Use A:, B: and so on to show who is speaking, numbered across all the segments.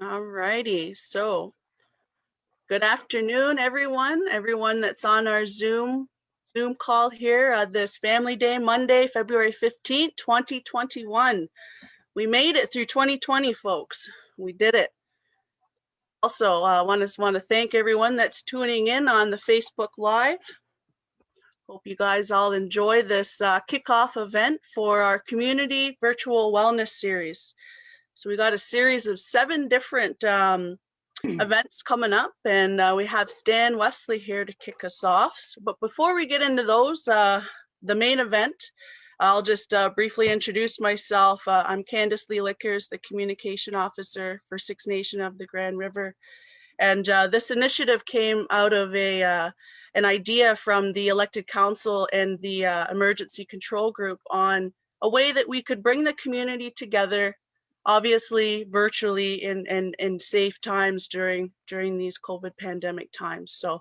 A: All righty. So, good afternoon, everyone that's on our Zoom call here this Family Day, Monday, February 15th, 2021. We made it through 2020, folks. We did it. Also, I want to thank everyone that's tuning in on the Facebook Live. Hope you guys all enjoy this kickoff event for our community virtual wellness series. So we got a series of 7 different events coming up, and we have Stan Wesley here to kick us off. But before we get into those, the main event, I'll just briefly introduce myself. I'm Candace Lee Lickers, the Communication Officer for Six Nation of the Grand River. And this initiative came out of an idea from the elected council and the emergency control group on a way that we could bring the community together, obviously virtually in safe times during these COVID pandemic times. So I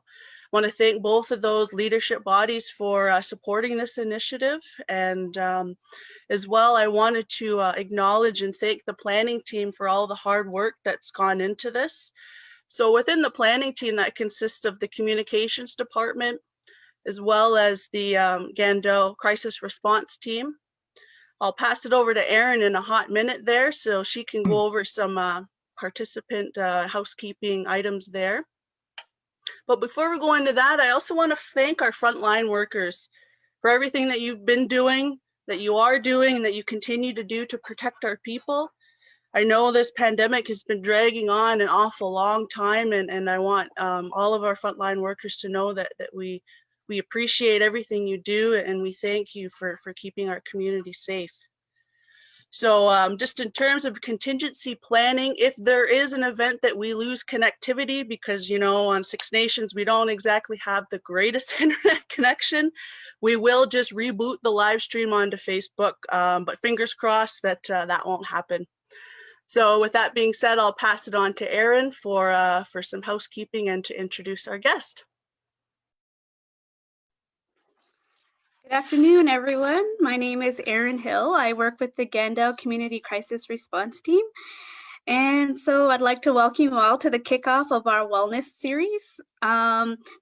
A: want to thank both of those leadership bodies for supporting this initiative. And as well, I wanted to acknowledge and thank the planning team for all the hard work that's gone into this. So within the planning team, that consists of the communications department, as well as the Gando crisis response team. I'll pass it over to Erin in a hot minute there, so she can go over some participant housekeeping items there. But before we go into that, I also want to thank our frontline workers for everything that you've been doing, that you are doing, and that you continue to do to protect our people. I know this pandemic has been dragging on an awful long time, and I want all of our frontline workers to know that we appreciate everything you do, and we thank you for keeping our community safe. So just in terms of contingency planning, if there is an event that we lose connectivity, because, you know, on Six Nations, we don't exactly have the greatest internet connection, we will just reboot the live stream onto Facebook, but fingers crossed that that won't happen. So with that being said, I'll pass it on to Erin for some housekeeping and to introduce our guest.
B: Good afternoon, everyone. My name is Erin Hill. I work with the Gando Community Crisis Response Team. And so I'd like to welcome you all to the kickoff of our wellness series.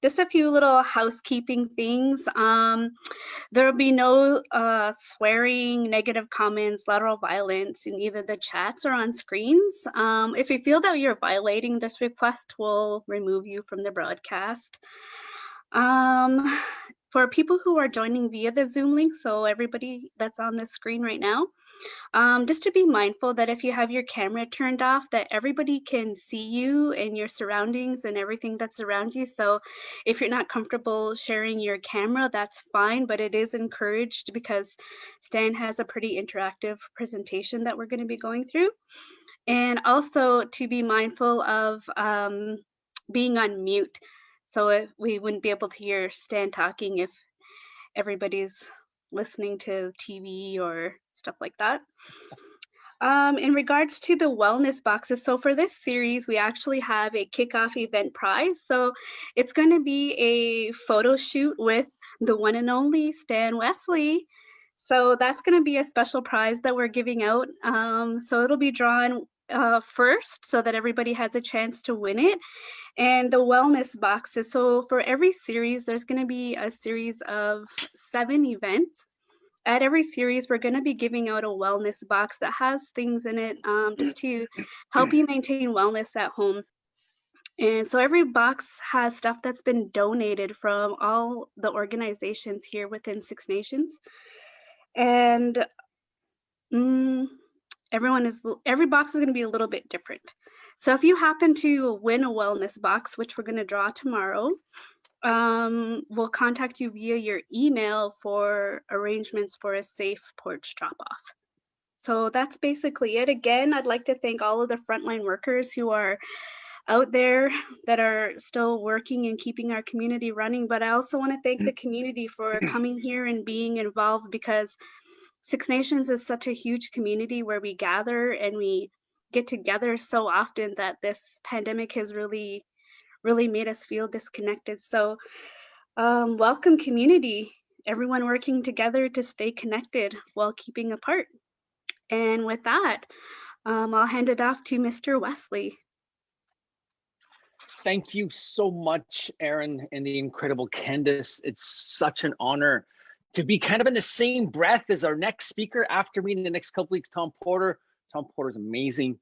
B: Just a few little housekeeping things. There will be no swearing, negative comments, lateral violence in either the chats or on screens. If you feel that you're violating this request, we'll remove you from the broadcast. For people who are joining via the Zoom link, so everybody that's on the screen right now, just to be mindful that if you have your camera turned off, that everybody can see you and your surroundings and everything that's around you. So if you're not comfortable sharing your camera, that's fine, but it is encouraged because Stan has a pretty interactive presentation that we're going to be going through. And also to be mindful of being on mute. So we wouldn't be able to hear Stan talking if everybody's listening to TV or stuff like that. In regards to the wellness boxes, so for this series, we actually have a kickoff event prize. So it's going to be a photo shoot with the one and only Stan Wesley. So that's going to be a special prize that we're giving out. So it'll be drawn first so that everybody has a chance to win it. And the wellness boxes, so for every series, there's going to be a series of 7 events. At every series, we're going to be giving out a wellness box that has things in it just to help you maintain wellness at home. And so every box has stuff that's been donated from all the organizations here within Six Nations. And every box is going to be a little bit different. So if you happen to win a wellness box, which we're going to draw tomorrow, we'll contact you via your email for arrangements for a safe porch drop-off. So that's basically it. Again, I'd like to thank all of the frontline workers who are out there that are still working and keeping our community running. But I also want to thank the community for coming here and being involved, because Six Nations is such a huge community where we gather and we get together so often that this pandemic has really made us feel disconnected. So welcome, community, everyone working together to stay connected while keeping apart. And with that, I'll hand it off to Mr. Wesley.
C: Thank you so much, Aaron and the incredible Candace. It's such an honor to be kind of in the same breath as our next speaker after me in the next couple weeks, Tom Porter. Tom Porter's amazing.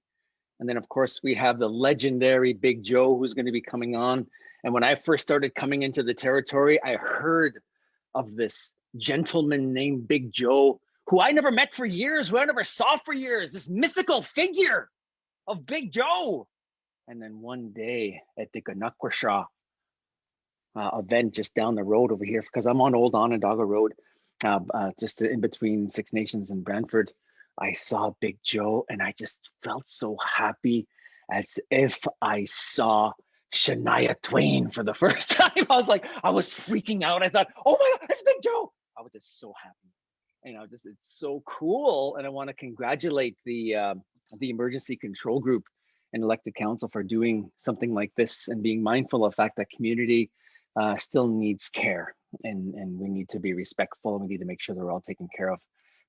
C: And then, of course, we have the legendary Big Joe who's going to be coming on. And when I first started coming into the territory, I heard of this gentleman named Big Joe, who I never met for years, who I never saw for years, this mythical figure of Big Joe. And then one day at the Ganukwarsha event just down the road over here, because I'm on Old Onondaga Road, just in between Six Nations and Brantford, I saw Big Joe and I just felt so happy, as if I saw Shania Twain for the first time. I was freaking out. I thought, oh my God, it's Big Joe. I was just so happy. It's so cool. And I want to congratulate the emergency control group and elected council for doing something like this and being mindful of the fact that community still needs care, and we need to be respectful, and we need to make sure they're all taken care of.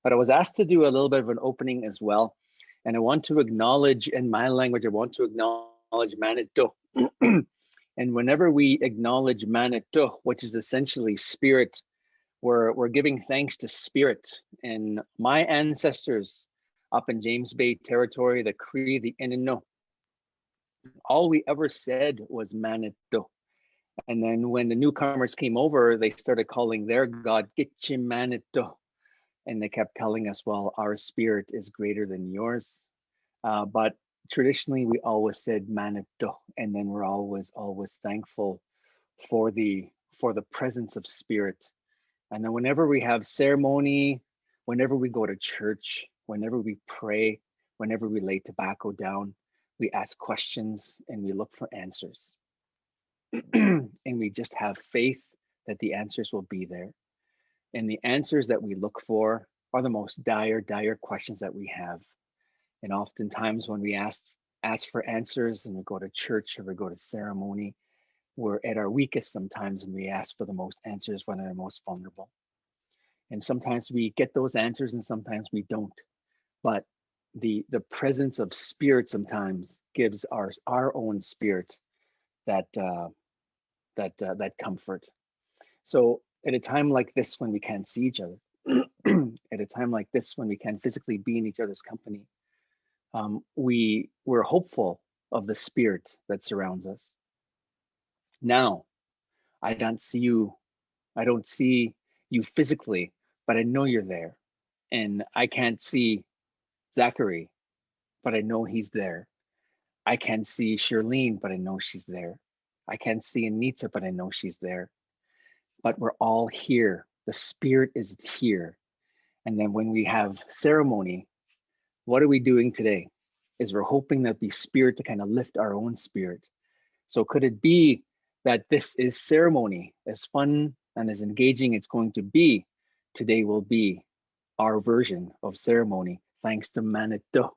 C: But I was asked to do a little bit of an opening as well. And I want to acknowledge, in my language, I want to acknowledge Manito. And whenever we acknowledge Manito, which is essentially spirit, we're giving thanks to spirit. And my ancestors up in James Bay territory, the Cree, the Innu, all we ever said was Manito. And then when the newcomers came over, they started calling their God Gitche Manito. And they kept telling us, well, our spirit is greater than yours. But traditionally, we always said Manito. And then we're always thankful for the presence of spirit. And then whenever we have ceremony, whenever we go to church, whenever we pray, whenever we lay tobacco down, we ask questions and we look for answers. And we just have faith that the answers will be there. And the answers that we look for are the most dire questions that we have. And oftentimes when we ask for answers and we go to church or we go to ceremony, we're at our weakest sometimes when we ask for the most answers when they're most vulnerable. And sometimes we get those answers and sometimes we don't. But the presence of spirit sometimes gives our own spirit that comfort. So at a time like this when we can't see each other, at a time like this when we can't physically be in each other's company, we're hopeful of the spirit that surrounds us. Now, I don't see you physically, but I know you're there. And I can't see Zachary, but I know he's there. I can't see Shirlene, but I know she's there. I can't see Anita, but I know she's there. But we're all here. The spirit is here. And then when we have ceremony, what are we doing today? Is we're hoping that the spirit to kind of lift our own spirit. So could it be that this is ceremony, as fun and as engaging it's going to be? Today will be our version of ceremony, thanks to Manito,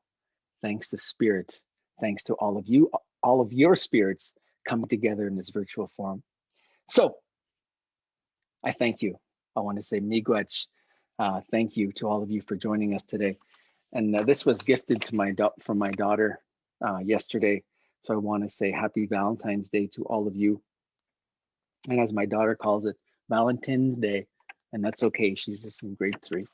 C: thanks to spirit, thanks to all of you, all of your spirits coming together in this virtual form. So I thank you. I want to say miigwech. Thank you to all of you for joining us today. And this was gifted to from my daughter yesterday. So I want to say happy Valentine's Day to all of you. And as my daughter calls it, Valentine's Day. And that's okay. She's just in grade 3.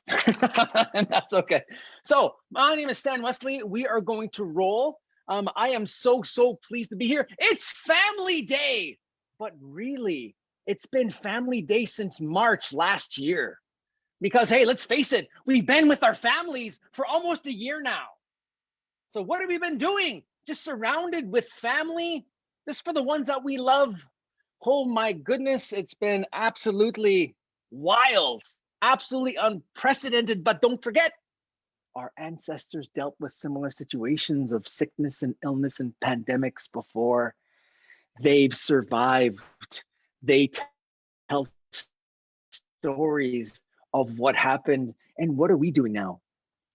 C: And that's okay. So my name is Stan Wesley. We are going to roll. I am so pleased to be here. It's Family Day. But really, it's been Family Day since March last year. Because, hey, let's face it, we've been with our families for almost a year now. So what have we been doing? Just surrounded with family, just for the ones that we love. Oh my goodness, it's been absolutely wild, absolutely unprecedented. But don't forget, our ancestors dealt with similar situations of sickness and illness and pandemics before. They've survived. They tell stories of what happened. And what are we doing now?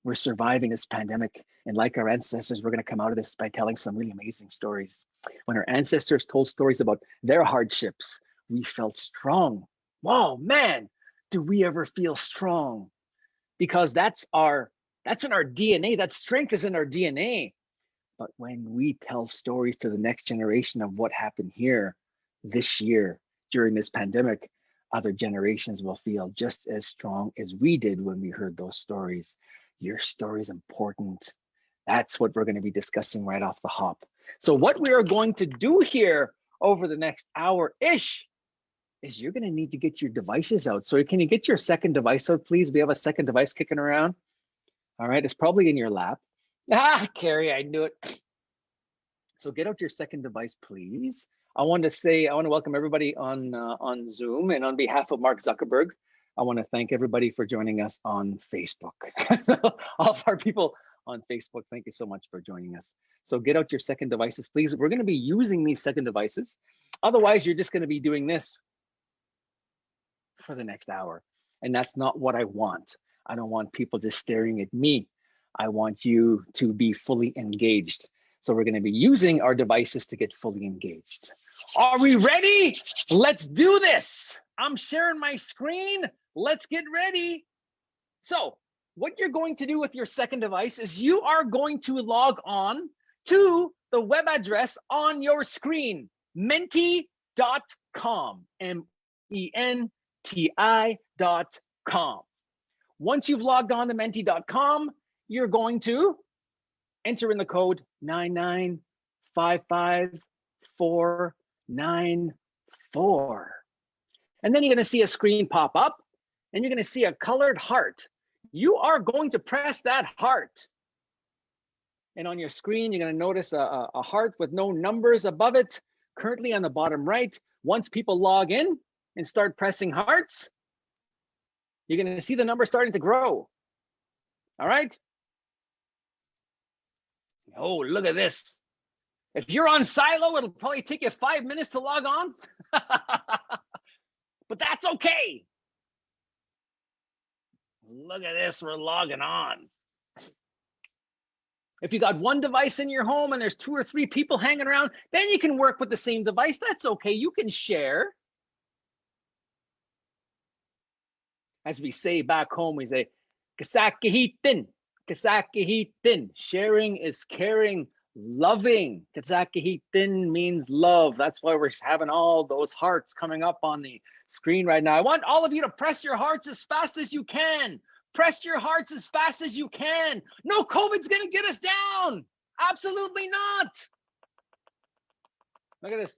C: We're surviving this pandemic. And like our ancestors, we're going to come out of this by telling some really amazing stories. When our ancestors told stories about their hardships, we felt strong. Wow, man, do we ever feel strong? Because that's our That's in our DNA. That strength is in our DNA. But when we tell stories to the next generation of what happened here this year during this pandemic, other generations will feel just as strong as we did when we heard those stories. Your story is important. That's what we're going to be discussing right off the hop. So what we are going to do here over the next hour-ish is you're going to need to get your devices out. So can you get your second device out, please? We have a second device kicking around. All right, it's probably in your lap. Ah, Carrie, I knew it. So get out your second device, please. I want to welcome everybody on Zoom, and on behalf of Mark Zuckerberg, I want to thank everybody for joining us on Facebook. So all of our people on Facebook, thank you so much for joining us. So get out your second devices, please. We're going to be using these second devices. Otherwise, you're just going to be doing this for the next hour, and that's not what I want. I don't want people just staring at me. I want you to be fully engaged. So we're going to be using our devices to get fully engaged. Are we ready? Let's do this. I'm sharing my screen. Let's get ready. So what you're going to do with your second device is you are going to log on to the web address on your screen, menti.com, MENTI.com. Once you've logged on to menti.com, you're going to enter in the code 9955494. And then you're going to see a screen pop up, and you're going to see a colored heart. You are going to press that heart. And on your screen, you're going to notice a heart with no numbers above it, currently on the bottom right. Once people log in and start pressing hearts, you're going to see the number starting to grow. All right? Oh, look at this. If you're on Silo, it'll probably take you 5 minutes to log on. But that's okay. Look at this, we're logging on. If you got one device in your home and there's 2 or 3 people hanging around, then you can work with the same device. That's okay, you can share. As we say back home, we say, kasakihitin, kasakihitin. Sharing is caring, loving. Kasakihitin means love. That's why we're having all those hearts coming up on the screen right now. I want all of you to press your hearts as fast as you can. Press your hearts as fast as you can. No COVID's gonna get us down. Absolutely not. Look at this.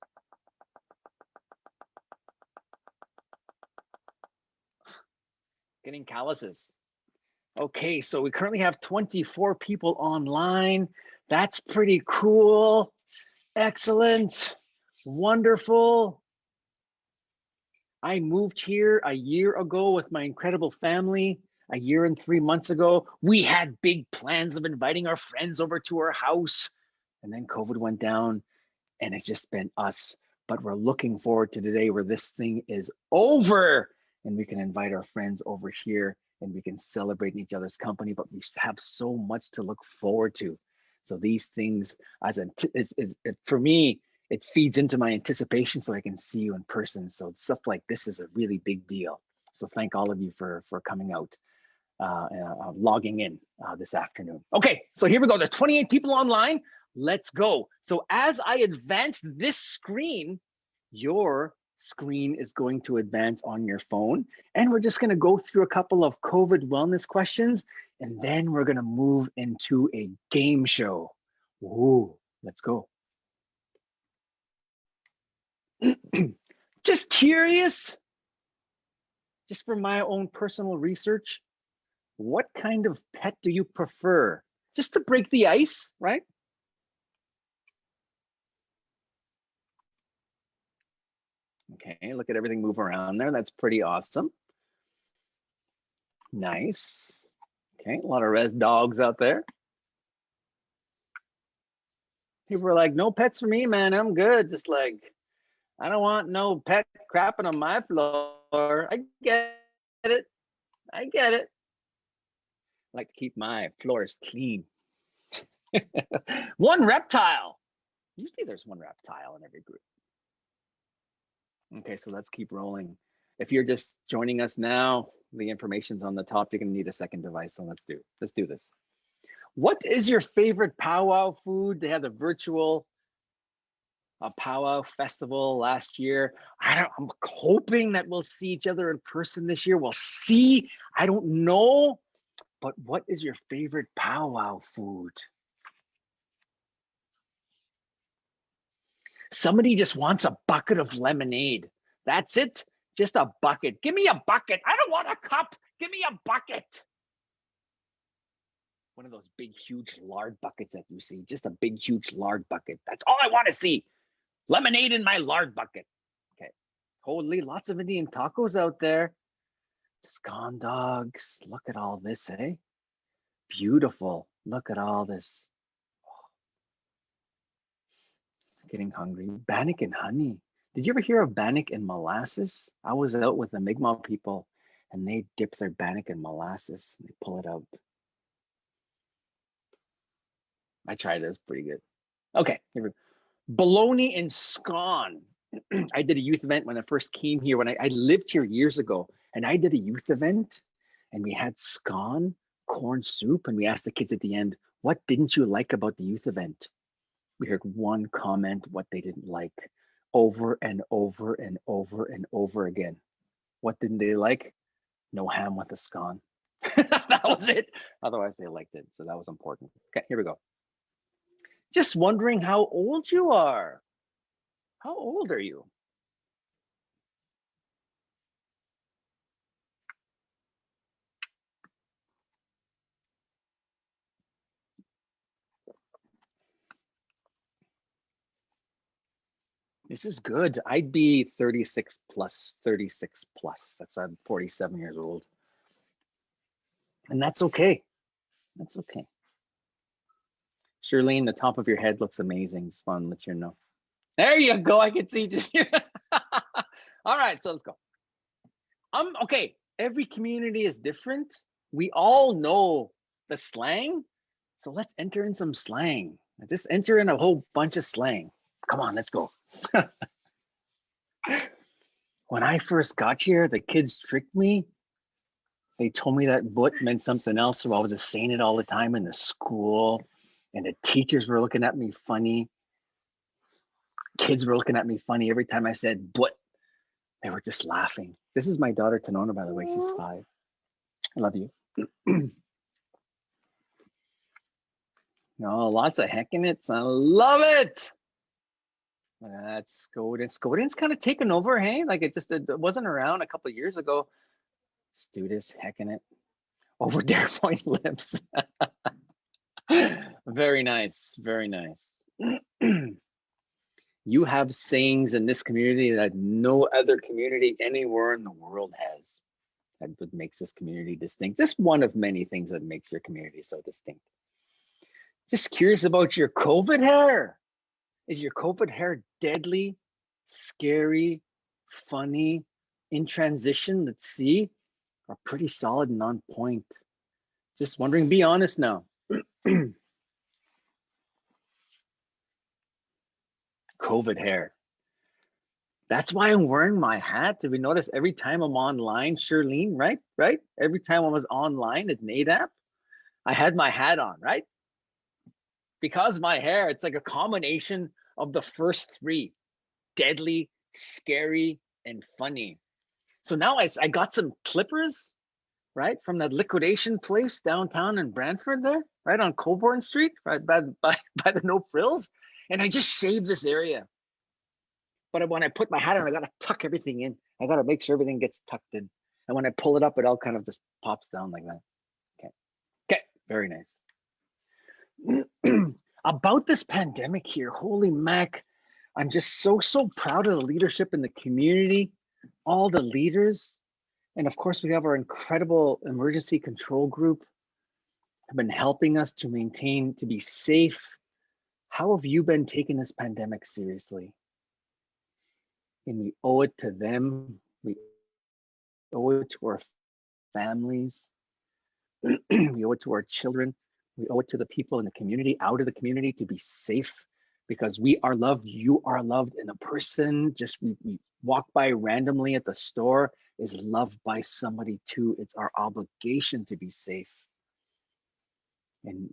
C: Getting calluses. Okay, so we currently have 24 people online. That's pretty cool. Excellent. Wonderful. I moved here a year ago with my incredible family. A year and 3 months ago, we had big plans of inviting our friends over to our house. And then COVID went down, and it's just been us. But we're looking forward to the day where this thing is over and we can invite our friends over here and we can celebrate each other's company, but we have so much to look forward to. So these things, for me, it feeds into my anticipation so I can see you in person. So stuff like this is a really big deal. So thank all of you for coming out, logging in this afternoon. Okay, so here we go. There's 28 people online. Let's go. So as I advance this screen, your screen is going to advance on your phone. And we're just going to go through a couple of COVID wellness questions. And then we're going to move into a game show. Ooh, let's go. Just curious, just for my own personal research, what kind of pet do you prefer? Just to break the ice, right? Okay, look at everything move around there. That's pretty awesome. Nice. Okay, a lot of res dogs out there. People are like, no pets for me, man. I'm good. Just like, I don't want no pet crapping on my floor. I get it. I get it. I like to keep my floors clean. One reptile. Usually there's one reptile in every group. Okay, so let's keep rolling. If you're just joining us now, The information's on the top. You're gonna need a second device, so let's do this. What is your favorite powwow food? They had the virtual powwow festival last year. I'm hoping that we'll see each other in person this year. We'll see. I don't know. But what is your favorite powwow food? Somebody just wants a bucket of lemonade. That's it. Just a bucket. Give me a bucket. I don't want a cup. Give me a bucket. One of those big, huge lard buckets that you see. Just a big, huge lard bucket. That's all I want to see. Lemonade in my lard bucket. Okay. Holy, lots of Indian tacos out there. Scone dogs. Look at all this, eh? Beautiful. Look at all this. Getting hungry. Bannock and honey. Did you ever hear of bannock and molasses? I was out with the Mi'kmaq people and they dip their bannock in molasses and they pull it out. I tried it. It's pretty good. Okay, here we go. Bologna and scone. I did a youth event when I first came here. When I lived here years ago, and I did a youth event and we had scone, corn soup, and we asked the kids at the end, what didn't you like about the youth event? We heard one comment what they didn't like over and over and over and over again. What didn't they like? No ham with a scone. That was it. Otherwise, they liked it. So that was important. Okay, here we go. Just wondering how old you are. How old are you? This is good. I'd be 36 plus, 36 plus. That's why I'm 47 years old. And that's okay. That's okay. Shirlene, the top of your head looks amazing. Just want to let you know. There you go. I can see just here. All right, so let's go. Okay, every community is different. We all know the slang. So let's enter in some slang. Just enter in a whole bunch of slang. Come on, let's go. When I first got here, the kids tricked me. They told me that "but" meant something else, so I was just saying it all the time in the school, and the teachers were looking at me funny. Kids were looking at me funny every time I said "but." They were just laughing. This is my daughter Tanona, by the way. She's 5. I love you. No, lots of heck in it. I love it. That's Scoden. Scoden's kind of taken over, hey? Like it wasn't around a couple of years ago. Studis, heck in it. Over Dare Point Lips. Very nice, very nice. You have sayings in this community that no other community anywhere in the world has. That's what makes this community distinct. Just one of many things that makes your community so distinct. Just curious about your COVID hair. Is your COVID hair deadly, scary, funny, in transition, let's see, or pretty solid and on point? Just wondering, be honest now. COVID hair. That's why I'm wearing my hat. Did we notice every time I'm online, Shirlene, right? Right? Every time I was online at NADAP, I had my hat on, right? Because my hair, it's like a combination of the first 3, deadly, scary, and funny. So now I got some clippers, right? From that liquidation place downtown in Brantford there, right on Coburn Street, right by the No Frills. And I just shaved this area. But when I put my hat on, I gotta tuck everything in. I gotta make sure everything gets tucked in. And when I pull it up, it all kind of just pops down like that. Okay, okay, very nice. About this pandemic here, holy mac, I'm just so proud of the leadership in the community, all the leaders. And of course, we have our incredible emergency control group have been helping us to be safe. How have you been taking this pandemic seriously? And we owe it to them. We owe it to our families. We owe it to our children. We owe it to the people in the community, out of the community, to be safe, because we are loved, you are loved, and a person we walk by randomly at the store is loved by somebody too. It's our obligation to be safe. And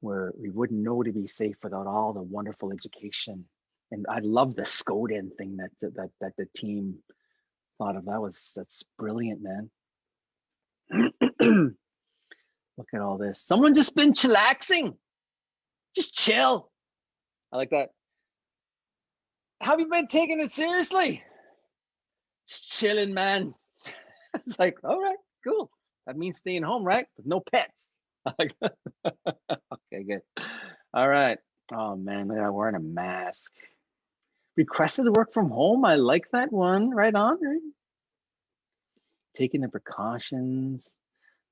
C: we wouldn't know to be safe without all the wonderful education. And I love the Skoden thing that the team thought of. That's brilliant, man. Look at all this. Someone just been chillaxing. Just chill. I like that. Have you been taking it seriously? Just chilling, man. It's like, all right, cool. That means staying home, right? With no pets. Okay, good. All right. Oh man, look at that, wearing a mask. Requested to work from home. I like that one. Right on. Right? Taking the precautions.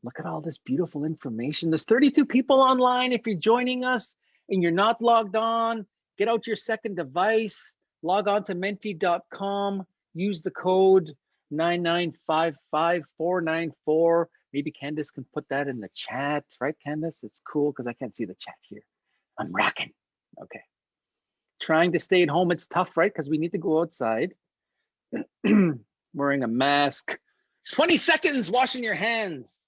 C: Look at all this beautiful information. There's 32 people online. If you're joining us and you're not logged on, get out your second device, log on to menti.com, use the code 9955494. Maybe Candace can put that in the chat, right, Candace? It's cool because I can't see the chat here. I'm rocking. Okay. Trying to stay at home, it's tough, right? Because we need to go outside. Wearing a mask. 20 seconds washing your hands.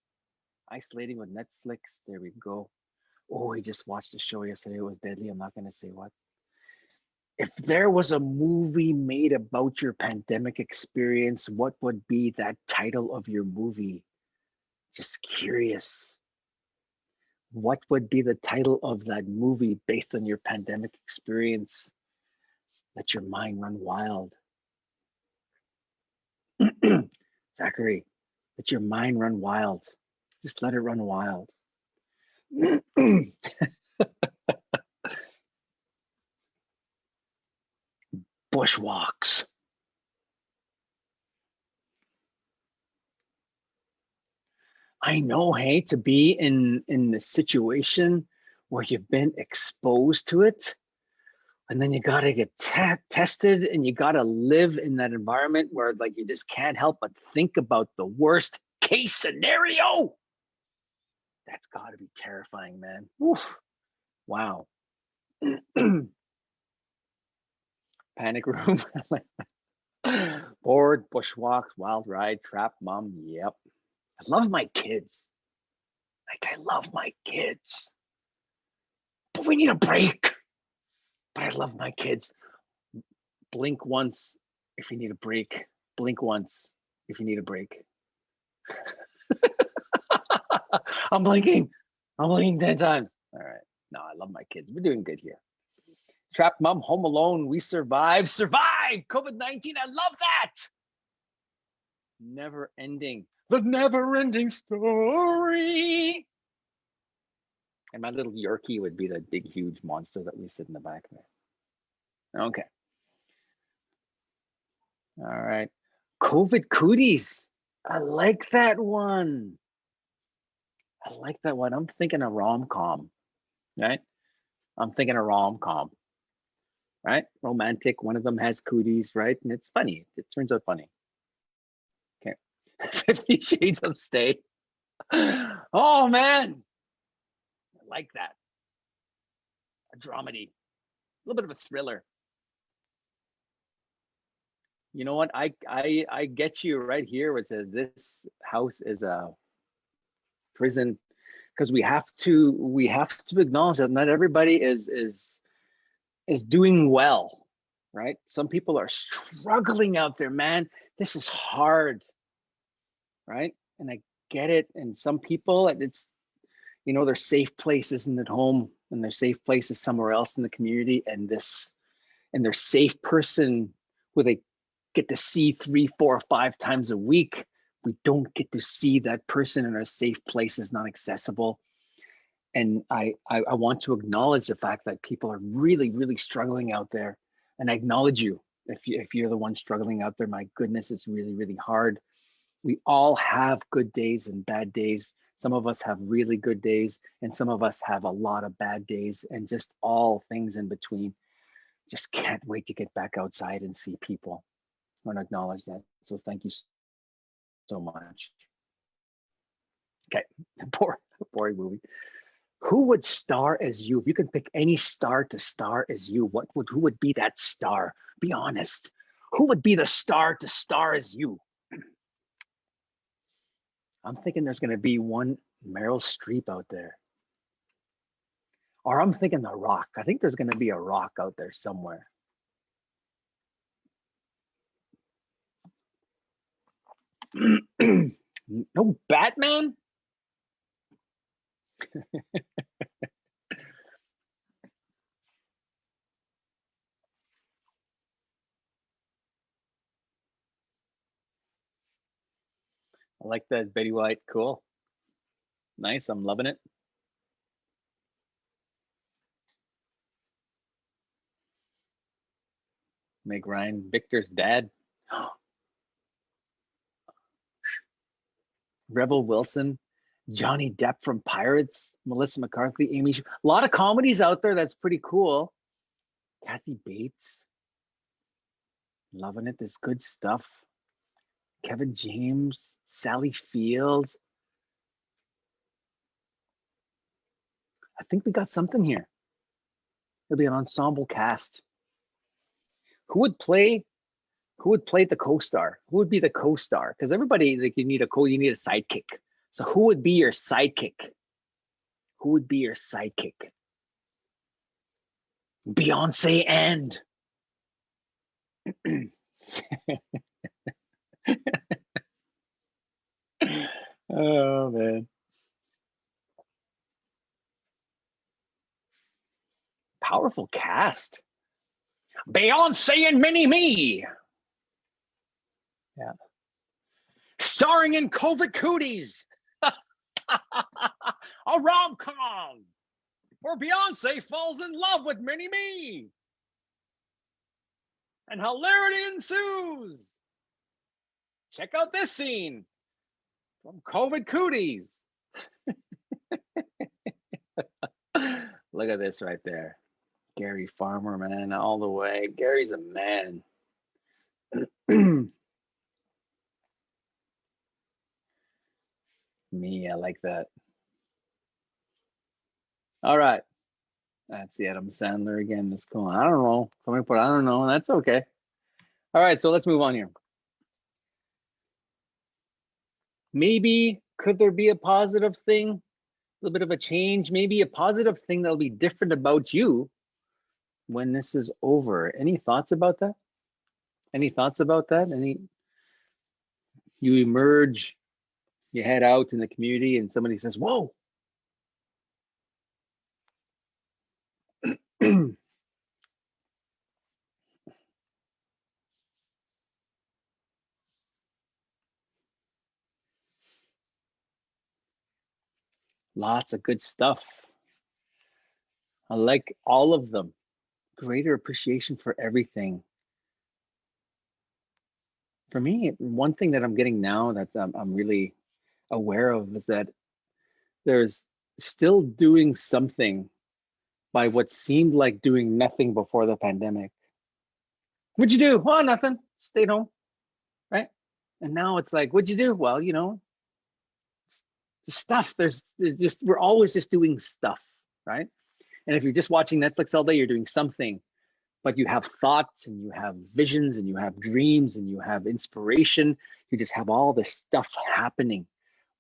C: Isolating with Netflix. There we go. Oh, we just watched a show yesterday. It was deadly. I'm not going to say what. If there was a movie made about your pandemic experience, what would be that title of your movie? Just curious. What would be the title of that movie based on your pandemic experience? Let your mind run wild. Zachary, let your mind run wild. Just let it run wild. Bushwalks. I know, hey, to be in the situation where you've been exposed to it, and then you gotta get tested, and you gotta live in that environment where like you just can't help but think about the worst case scenario. That's gotta be terrifying, man. Oof. Wow. Panic room. Bored, bushwalks, wild ride, trap mom. Yep. I love my kids. Like, I love my kids. But we need a break. But I love my kids. Blink once if you need a break. Blink once if you need a break. I'm blinking 10 times. All right. No, I love my kids. We're doing good here. Trapped mom, home alone. We survived. COVID-19. I love that. Never ending. The never ending story. And my little Yorkie would be that big, huge monster that we sit in the back there. Okay. All right. COVID cooties. I like that one. I like that one. I'm thinking a rom-com, right? I'm thinking a rom-com, right? Romantic. One of them has cooties, right? And it's funny. It turns out funny. Okay. 50 Shades of Stay. Oh, man. I like that. A dramedy. A little bit of a thriller. You know what? I get you right here where it says this house is a prison, because we have to acknowledge that not everybody is doing well, right? Some people are struggling out there, man. This is hard, right? And I get it. And some people, it's, you know, their safe place isn't at home, and their safe place is somewhere else in the community. And their safe person who they get to see 3, 4, 5 times a week, we don't get to see that person in our safe place is not accessible. And I want to acknowledge the fact that people are really, really struggling out there. And I acknowledge you. If you're the one struggling out there, my goodness, it's really, really hard. We all have good days and bad days. Some of us have really good days, and some of us have a lot of bad days, and just all things in between. Just can't wait to get back outside and see people. I want to acknowledge that. So thank you so much. Okay, boring movie. Who would star as you? If you could pick any star to star as you, who would be that star? Be honest. Who would be the star to star as you? I'm thinking there's going to be one Meryl Streep out there. Or I'm thinking The Rock. I think there's going to be a Rock out there somewhere. No Batman? I like that, Betty White. Cool. Nice. I'm loving it. Meg Ryan, Victor's dad. Rebel Wilson, Johnny Depp from Pirates, Melissa McCarthy, Amy. A lot of comedies out there. That's pretty cool. Kathy Bates. Loving it. There's good stuff. Kevin James, Sally Field. I think we got something here. It'll be an ensemble cast. Who would play the co-star? Who would be the co-star? Because everybody, like, you need a sidekick. So who would be your sidekick? Who would be your sidekick? Beyonce and oh man. Powerful cast. Beyonce and Mini-Me. Yeah. Starring in COVID Cooties. A rom-com where Beyonce falls in love with Mini-Me. And hilarity ensues. Check out this scene from COVID Cooties. Look at this right there. Gary Farmer, man, all the way. Gary's a man. Me, I like that. All right. That's the Adam Sandler again. That's cool. I don't know. I don't know. That's okay. All right, so let's move on here. Maybe could there be a positive thing? A little bit of a change, maybe a positive thing that'll be different about you when this is over. Any thoughts about that? Any thoughts about that? You emerge, you head out in the community and somebody says, whoa. Lots of good stuff. I like all of them. Greater appreciation for everything. For me, one thing that I'm getting now that I'm really aware of is that there's still doing something by what seemed like doing nothing before the pandemic. What'd you do? Well, nothing. Stayed home, right? And now it's like, what'd you do? Well, you know, just stuff. We're always just doing stuff, right? And if you're just watching Netflix all day, you're doing something. But you have thoughts and you have visions and you have dreams and you have inspiration. You just have all this stuff happening.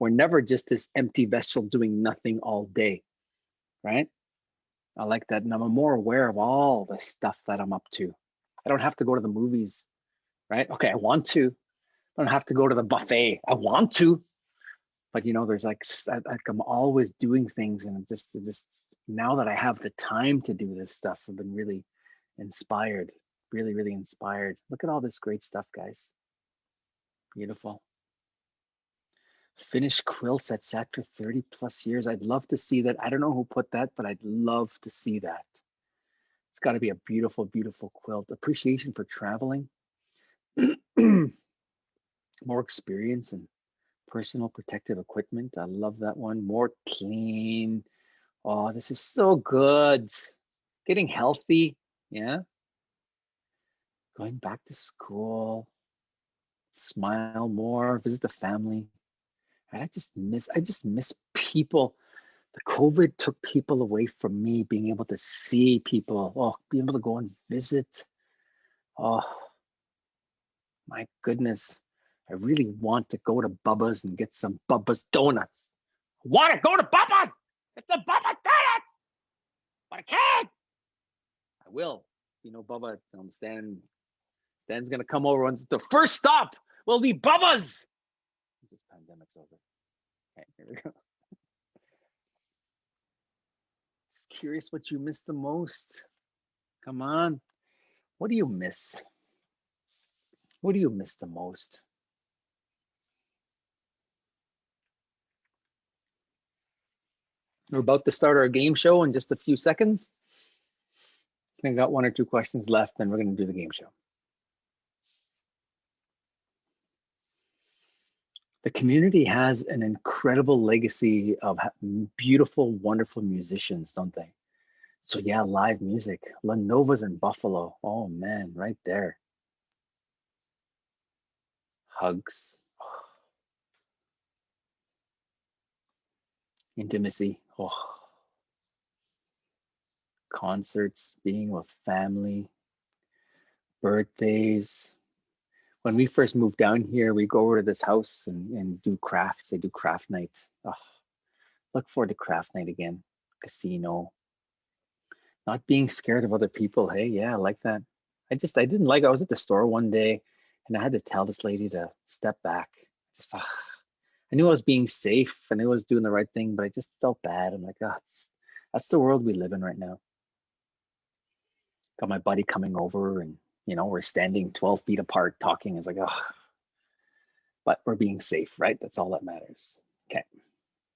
C: We're never just this empty vessel doing nothing all day, right? I like that. And I'm more aware of all the stuff that I'm up to. I don't have to go to the movies, right? Okay, I want to. I don't have to go to the buffet. I want to. But you know, there's like I'm always doing things, and just now that I have the time to do this stuff, I've been really inspired, really inspired. Look at all this great stuff, guys. Beautiful. Finished quill set sat for 30 plus years. I'd love to see that. I don't know who put that, but I'd love to see that. It's got to be a beautiful quilt. Appreciation for traveling. More experience and personal protective equipment. I love that one. More clean. Oh, this is so good. Getting healthy. Yeah. Going back to school. Smile more. Visit the family. I just miss people. The COVID took people away from me, being able to see people. Oh, being able to go and visit. Oh, my goodness. I really want to go to Bubba's and get some Bubba's donuts. I want to go to Bubba's. It's a Bubba's donuts. But I can't. I will. You know, Bubba, Stan's going to come over. And the first stop will be Bubba's. This pandemic's over. Okay, here we go. Just curious what you miss the most. Come on. What do you miss? What do you miss the most? We're about to start our game show in just a few seconds. I got 1 or 2 questions left, and we're going to do the game show. The community has an incredible legacy of beautiful, wonderful musicians, don't they? So yeah, live music. Lenova's in Buffalo. Oh man, right there. Hugs. Oh. Intimacy. Oh. Concerts, being with family, birthdays. When we first moved down here, we go over to this house and do crafts. They do craft night. Oh, look forward to craft night again. Casino. Not being scared of other people. Hey, yeah, I like that. I didn't like, I was at the store one day and I had to tell this lady to step back. I knew I was being safe. I knew I was doing the right thing, but I just felt bad. I'm like, that's the world we live in right now. Got my buddy coming over and, you know, we're standing 12 feet apart talking. It's like, but we're being safe, right? That's all that matters. Okay,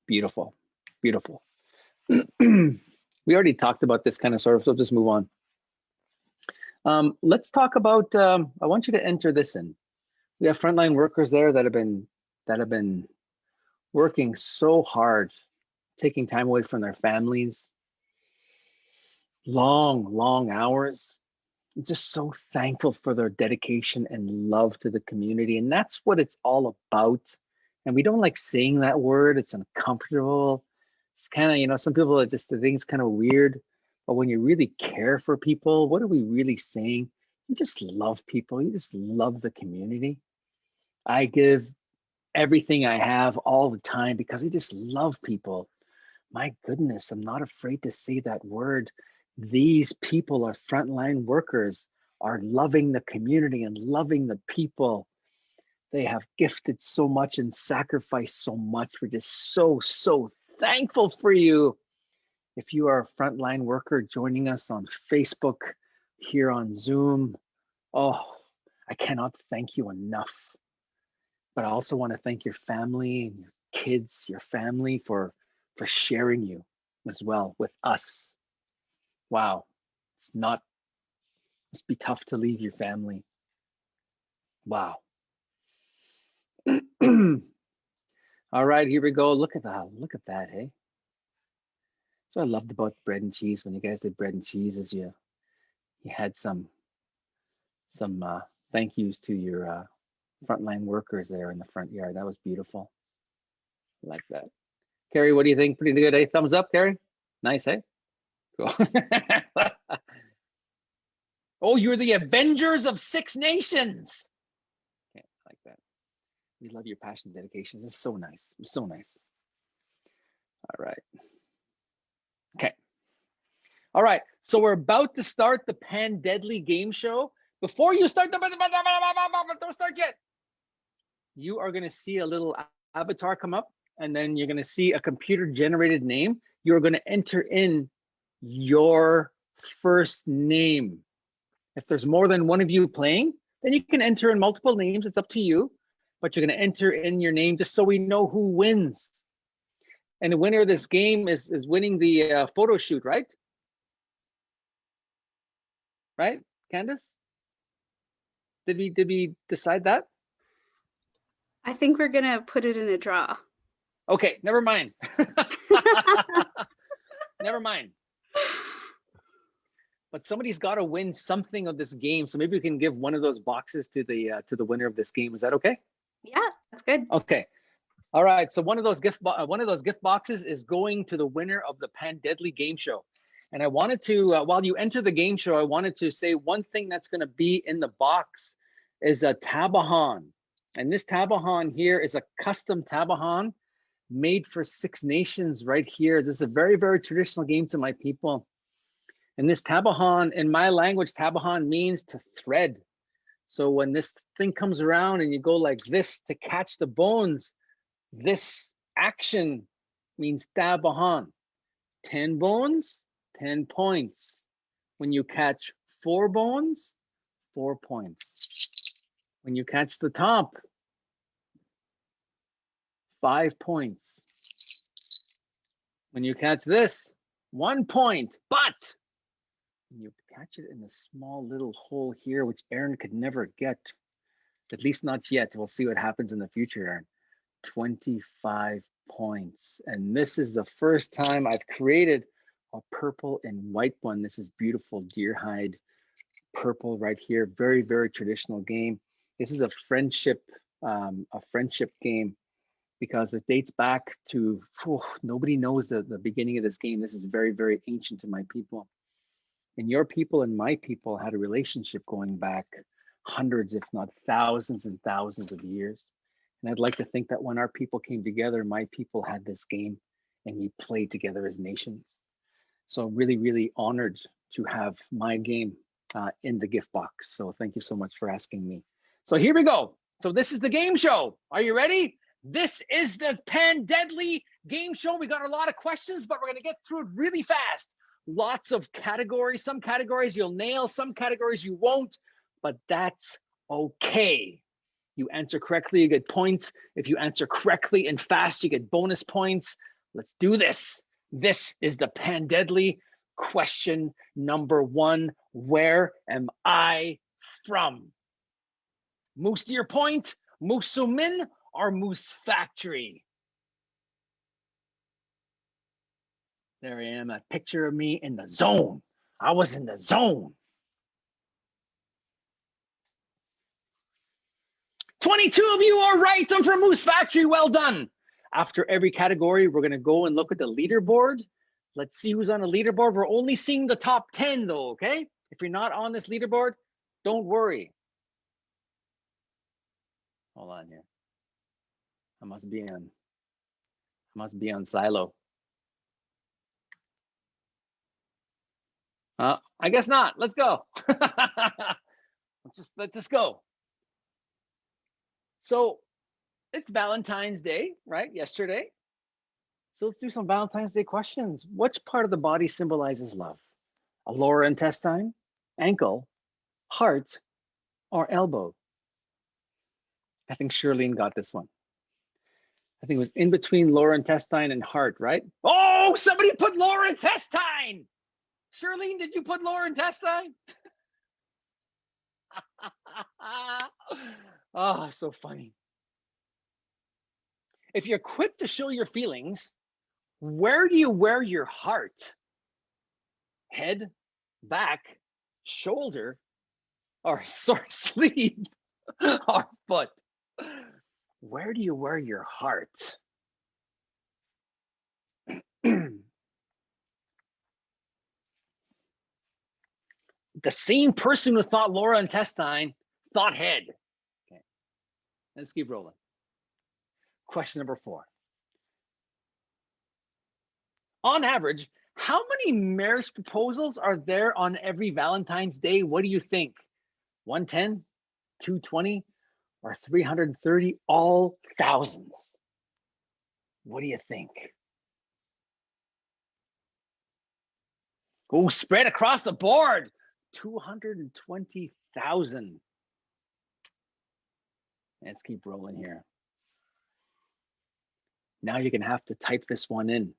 C: beautiful, beautiful. We already talked about this kind of sort of, so just move on. Let's talk about, I want you to enter this in. We have frontline workers there that have been working so hard, taking time away from their families, long hours. I'm just so thankful for their dedication and love to the community. And that's what it's all about. And we don't like saying that word. It's uncomfortable. It's kind of, you know, some people are just, the thing's kind of weird. But when you really care for people, what are we really saying? You just love people. You just love the community. I give everything I have all the time because I just love people. My goodness, I'm not afraid to say that word. These people are frontline workers, are loving the community and loving the people. They have gifted so much and sacrificed so much. We're just so thankful for you. If you are a frontline worker joining us on Facebook, here on Zoom, oh, I cannot thank you enough. But I also want to thank your family and your kids, your family for sharing you as well with us. Wow, must be tough to leave your family. Wow. All right, here we go. Look at that, hey? So I loved about bread and cheese when you guys did bread and cheese is you had some thank yous to your frontline workers there in the front yard. That was beautiful. I like that. Carrie, what do you think? Pretty good, eh? Thumbs up, Carrie? Nice, eh? Cool. Oh, you're the Avengers of 6 Nations. Okay, I like that. We love your passion and dedication. It's so nice. It's so nice. All right. Okay. All right. So we're about to start the Pan Deadly game show. Before you start, don't start yet. You are going to see a little avatar come up, and then you're going to see a computer-generated name. You're going to enter in your first name. If there's more than one of you playing, then you can enter in multiple names. It's up to you, but you're going to enter in your name just so we know who wins. And the winner of this game is winning the photo shoot, right? Right, Candace? Did we decide that?
B: I think we're gonna put it in a draw.
C: Okay, never mind. Never mind. But somebody's got to win something of this game, so maybe we can give one of those boxes to the winner of this game. Is that okay?
B: Yeah, that's good.
C: Okay. All right. So one of those gift boxes is going to the winner of the Pan Deadly game show. And I wanted to, while you enter the game show, I wanted to say one thing that's going to be in the box is a Tabahan. And this tabahan here is a custom tabahan made for 6 nations right here. This is a very, very traditional game to my people. And this tabahan, in my language, tabahan means to thread. So when this thing comes around and you go like this to catch the bones, this action means tabahan. 10 bones, 10 points. When you catch 4 bones, 4 points. When you catch the top, 5 points. When you catch this, 1 point. But when you catch it in a small little hole here, which Aaron could never get, at least not yet. We'll see what happens in the future, Aaron. 25 points. And this is the first time I've created a purple and white one. This is beautiful deer hide purple right here. Very, very traditional game. This is a friendship game because it dates back to, nobody knows the beginning of this game. This is very, very ancient to my people. And your people and my people had a relationship going back hundreds, if not thousands and thousands of years. And I'd like to think that when our people came together, my people had this game and we played together as nations. So I'm really, really honored to have my game in the gift box. So thank you so much for asking me. So here we go. So this is the game show. Are you ready? This is the Pan Deadly game show. We got a lot of questions, but we're gonna get through it really fast. Lots of categories. Some categories you'll nail, some categories you won't, but that's okay. You answer correctly, you get points. If you answer correctly and fast, you get bonus points. Let's do this. This is the Pan Deadly question number 1. Where am I from? Moose Deer Point, Moose Sumin, or Moose Factory? There I am, a picture of me in the zone. I was in the zone. 22 of you are right. I'm from Moose Factory. Well done. After every category, we're going to go and look at the leaderboard. Let's see who's on the leaderboard. We're only seeing the top 10 though, okay? If you're not on this leaderboard, don't worry. Hold on here. I must be on silo. I guess not. Let's go. let's just go. So it's Valentine's Day, right? Yesterday. So let's do some Valentine's Day questions. Which part of the body symbolizes love? A lower intestine, ankle, heart, or elbow? I think Shirlene got this one. I think it was in between lower intestine and heart, right? Oh, somebody put lower intestine. Shirlene, did you put lower intestine? Oh, so funny. If you're quick to show your feelings, where do you wear your heart? Head, back, shoulder, or sleeve, or foot? Where do you wear your heart? The same person who thought lower intestine thought head. Okay, let's keep rolling. Question number 4. On average, how many marriage proposals are there on every Valentine's Day? What do you think? 110, 220, or 330? All thousands. What do you think? Oh, spread across the board. 220,000. Let's keep rolling here. Now you're going to have to type this one in.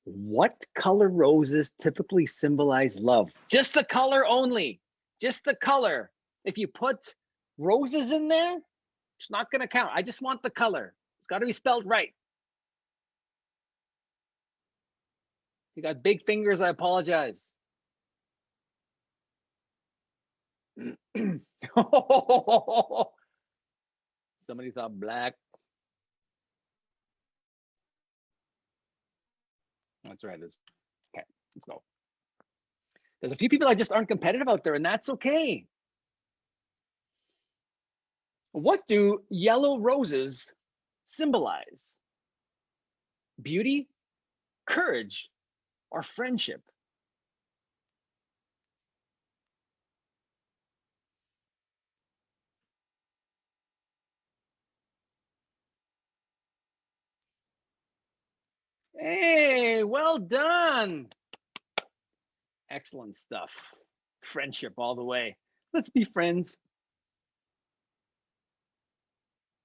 C: What color roses typically symbolize love? Just the color only. Just the color. If you put roses in there, it's not going to count. I just want the color. It's got to be spelled right. If you got big fingers, I apologize. Somebody thought black. That's right. Okay, let's go. There's a few people that just aren't competitive out there, and that's okay. What do yellow roses symbolize? Beauty, courage, or friendship? Hey, well done. Excellent stuff. Friendship all the way. Let's be friends.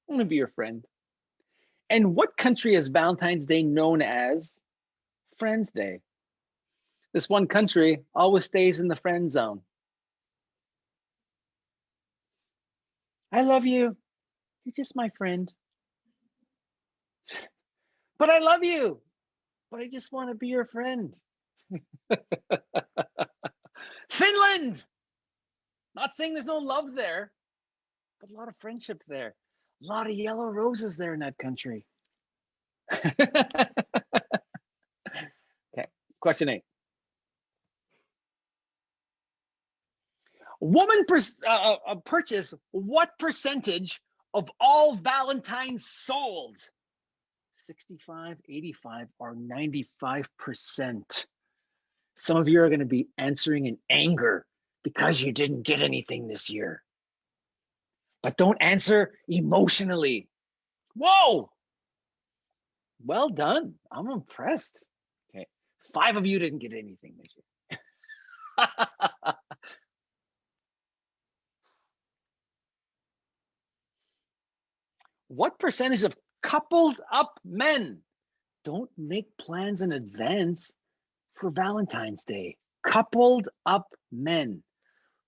C: I want to be your friend. And what country is Valentine's Day known as Friends Day? This one country always stays in the friend zone. I love you. You're just my friend. But I love you. But I just want to be your friend. Finland. Not saying there's no love there, but a lot of friendship there. A lot of yellow roses there in that country. Okay, question 8. Woman purchase what percentage of all Valentines sold? 65, 85, or 95%? Some of you are going to be answering in anger because you didn't get anything this year. But don't answer emotionally. Whoa! Well done. I'm impressed. Okay. 5 of you didn't get anything this year. What percentage of coupled up men don't make plans in advance for Valentine's Day? Coupled up men.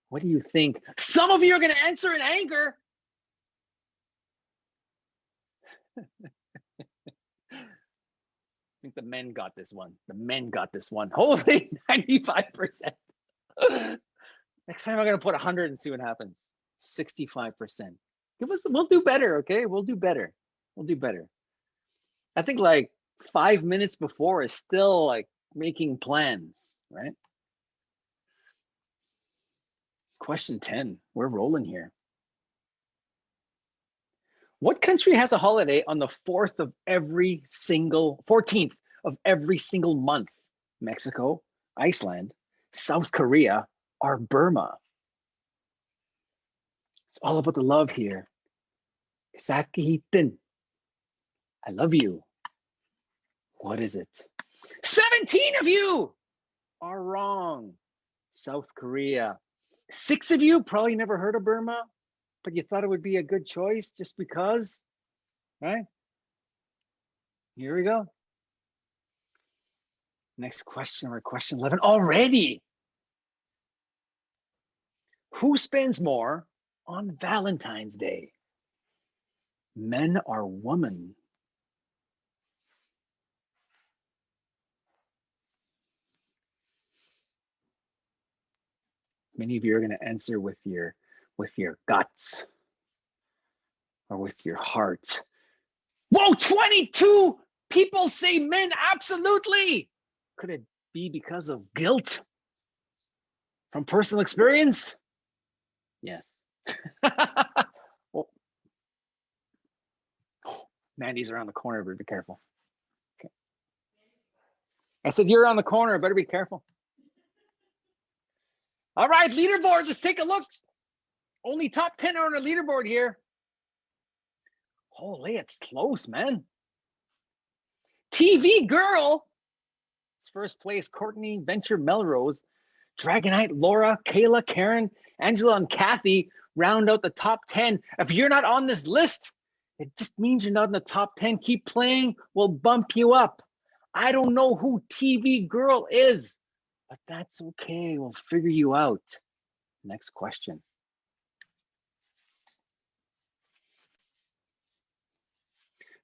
C: What do you think? Some of you are going to answer in anger. I think the men got this one. The men got this one. Holy 95%. Next time I'm going to put 100 and see what happens. 65%. We'll do better, okay? We'll do better. We'll do better. I think like 5 minutes before is still like making plans, right? Question 10. We're rolling here. What country has a holiday on the 14th of every single month? Mexico, Iceland, South Korea, or Burma? It's all about the love here. Kasakihitin. I love you. What is it? 17 of you are wrong. South Korea. 6 of you probably never heard of Burma, but you thought it would be a good choice just because, right? Here we go. Next question, or question 11 already. Who spends more on Valentine's Day? Men or women? Many of you are going to answer with your guts or with your heart. Whoa, 22 people say men, absolutely. Could it be because of guilt from personal experience? Yes. Oh, Mandy's around the corner, but be careful. Okay. I said, you're around the corner, better be careful. All right, leaderboard, let's take a look. Only top 10 are on the leaderboard here. Holy, it's close, man. TV Girl, it's first place, Courtney, Venture, Melrose, Dragonite, Laura, Kayla, Karen, Angela, and Kathy round out the top 10. If you're not on this list, it just means you're not in the top 10. Keep playing, we'll bump you up. I don't know who TV Girl is, but that's okay. We'll figure you out. Next question.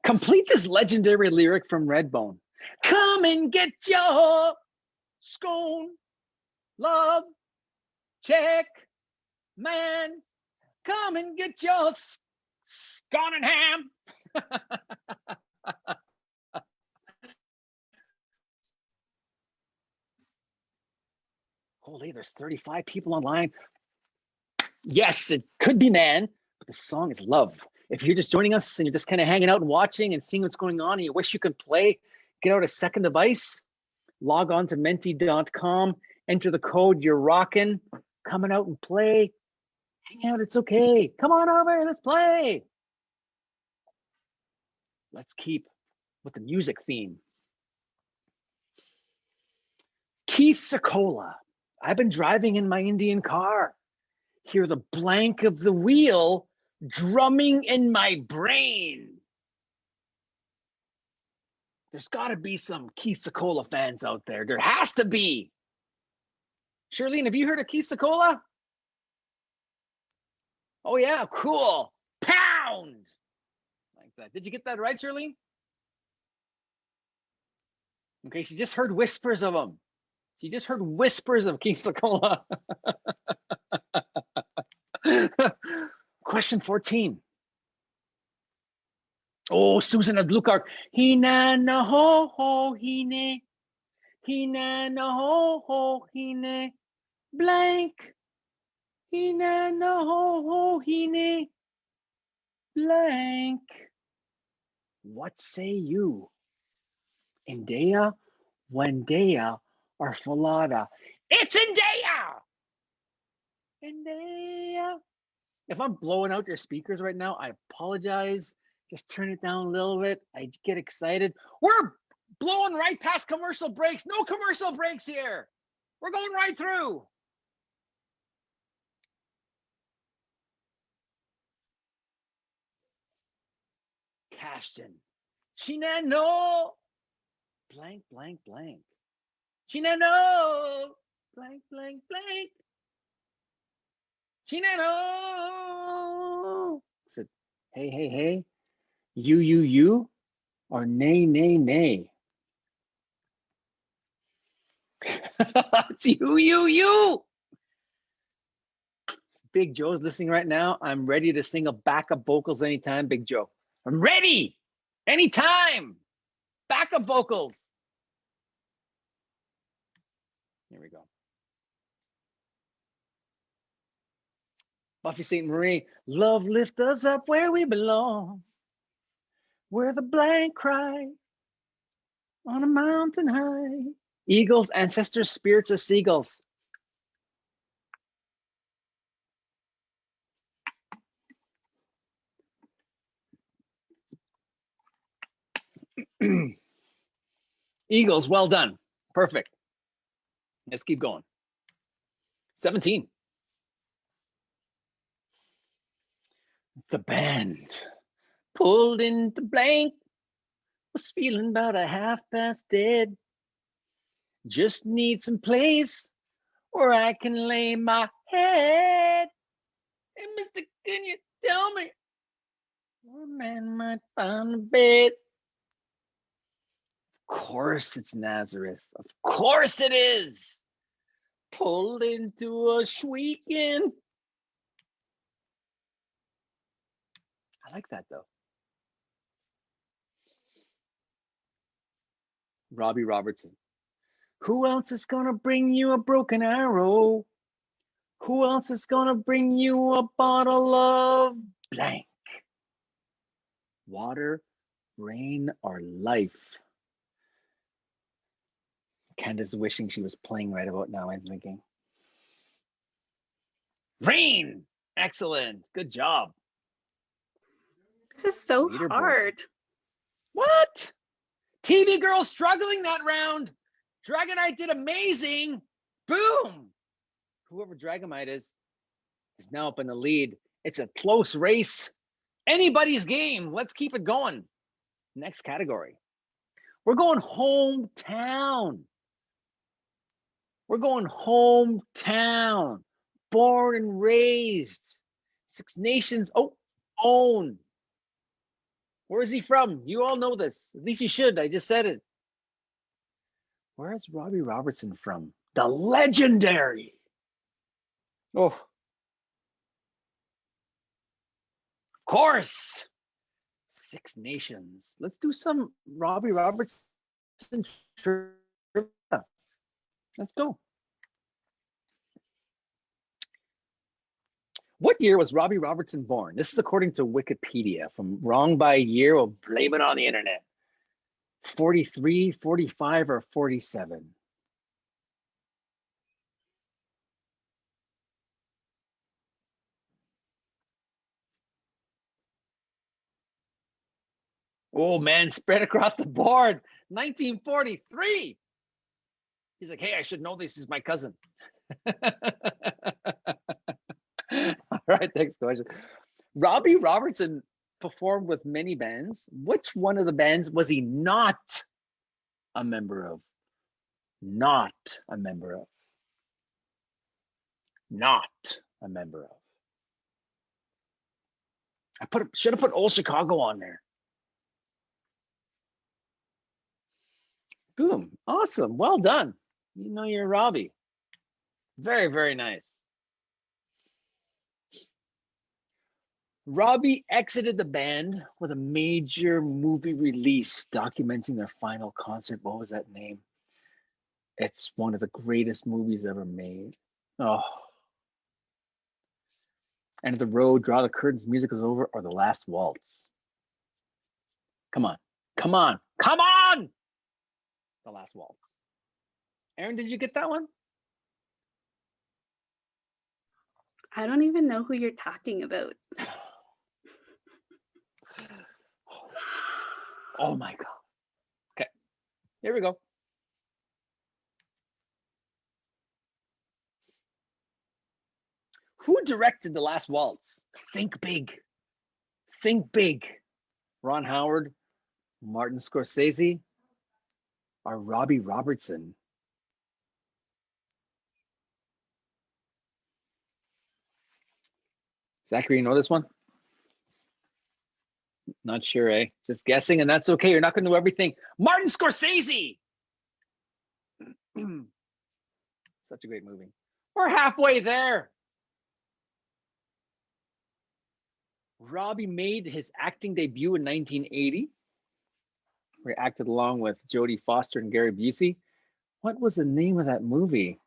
C: Complete this legendary lyric from Redbone. Come and get your scone, love, check, man. Come and get your scone and ham. Holy, there's 35 people online. Yes, it could be man, But the song is Love. If you're just joining us and you're just kind of hanging out and watching and seeing what's going on and you wish you could play, get out a second device, log on to menti.com, enter the code, you're rocking, coming out and play. Hang out, it's okay. Come on over, let's play. Let's keep with the music theme. Keith Secola. I've been driving in my Indian car. Hear the blank of the wheel drumming in my brain. There's got to be some Keith Secola fans out there. There has to be. Shirlene, have you heard of Keith Secola? Oh yeah, cool. Pound. Like that. Did you get that right, Shirlene? Okay, she just heard whispers of him. She just heard whispers of Keith Secola. Question 14. Oh, Susan of Blue Card. Hina na ho ho hine. Hina na ho ho hine. Blank. Hina na ho ho hine. Blank. What say you? Indea, Wendea, or Falada? It's Indea! Indea. If I'm blowing out your speakers right now, I apologize. Just turn it down a little bit. I get excited. We're blowing right past commercial breaks. No commercial breaks here. We're going right through. Cashton. Chinano. Blank, blank, blank. Chinano. Blank, blank, blank. Chinano. Said, hey, hey, hey. You, or nay, nay, nay. It's you. Big Joe's listening right now. I'm ready to sing a backup vocals anytime, Big Joe. I'm ready. Anytime. Backup vocals. Here we go. Buffy St. Marie. Love lift us up where we belong. Where the blank cry on a mountain high. Eagles, ancestors, spirits, or seagulls. Eagles, well done. Perfect. Let's keep going. 17. The band pulled into blank. Was feeling about a half past dead. Just need some place where I can lay my head. Hey, mister, can you tell me where a man might find a bed? Of course it's Nazareth. Of course it is. Pulled into a weekend. I like that though. Robbie Robertson. Who else is gonna bring you a broken arrow? Who else is gonna bring you a bottle of blank? Water, rain, or life? Candace wishing she was playing right about now, I'm thinking. Rain! Excellent. Good job.
B: This is so
C: Leaderboard.
B: hard.
C: What? TV girl struggling that round. Dragonite did amazing. Boom. Whoever Dragonite is now up in the lead. It's a close race. Anybody's game. Let's keep it going. Next category. We're going hometown. We're going hometown. Born and raised. Six Nations own. Where is he from? You all know this. At least you should. I just said it. Where is Robbie Robertson from? The legendary. Oh. Of course. Six Nations. Let's do some Robbie Robertson trivia. Let's go. What year was Robbie Robertson born? This is according to Wikipedia. From wrong by a year, we'll blame it on the internet. 43, 45, or 47? Oh man, spread across the board. 1943. He's like, hey, I should know this is my cousin. All right, next question. Robbie Robertson performed with many bands. Which one of the bands was he not a member of? Not a member of. Not a member of. Should have put Old Chicago on there. Boom. Awesome. Well done. You know you're Robbie. Very, very nice. Robbie exited the band with a major movie release documenting their final concert. What was that name? It's one of the greatest movies ever made. Oh. End of the Road, Draw the Curtains, Music is Over, or The Last Waltz. Come on. Come on. Come on! The Last Waltz. Aaron, did you get that one?
B: I don't even know who you're talking about.
C: Oh my God. Okay, here we go. Who directed The Last Waltz? Think big. Think big. Ron Howard, Martin Scorsese, or Robbie Robertson? Zachary, you know this one? Not sure, eh? Just guessing, and that's okay. You're not going to know everything. Martin Scorsese! Such a great movie. We're halfway there. Robbie made his acting debut in 1980. Where he acted along with Jodie Foster and Gary Busey. What was the name of that movie?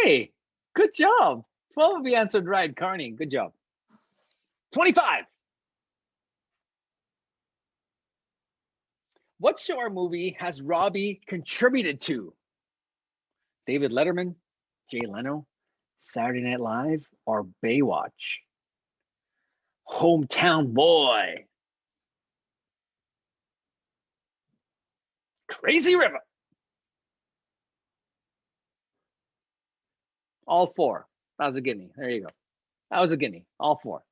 C: Hey, good job. 12 of you answered right, Carney. Good job. 25. What show or movie has Robbie contributed to? David Letterman, Jay Leno, Saturday Night Live, or Baywatch? Hometown Boy. Crazy River. All four. That was a gimme. There you go. That was a gimme. All four.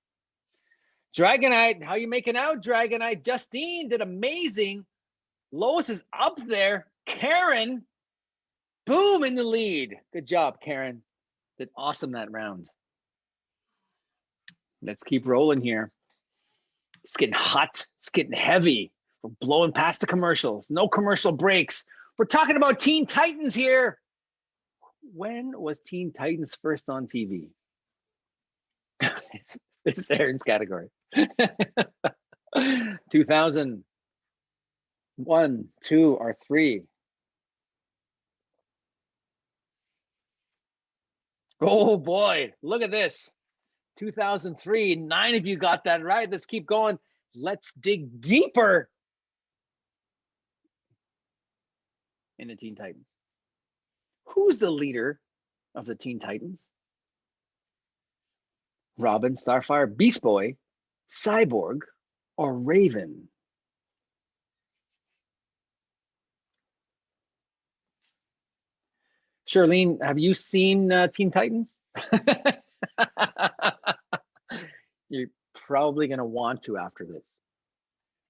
C: Dragonite, how you making out, Dragonite? Justine did amazing. Lois is up there. Karen, boom, in the lead. Good job, Karen. Did awesome that round. Let's keep rolling here. It's getting hot. It's getting heavy. We're blowing past the commercials. No commercial breaks. We're talking about Teen Titans here. When was Teen Titans first on TV? This is Aaron's category. 2000. 1, 2, or 3? Oh boy, look at this. 2003, 9 of you got that right. Let's keep going. Let's dig deeper in the Teen Titans. Who's the leader of the Teen Titans? Robin, Starfire, Beast Boy, Cyborg, or Raven? Charlene, have you seen Teen Titans? You're probably going to want to after this.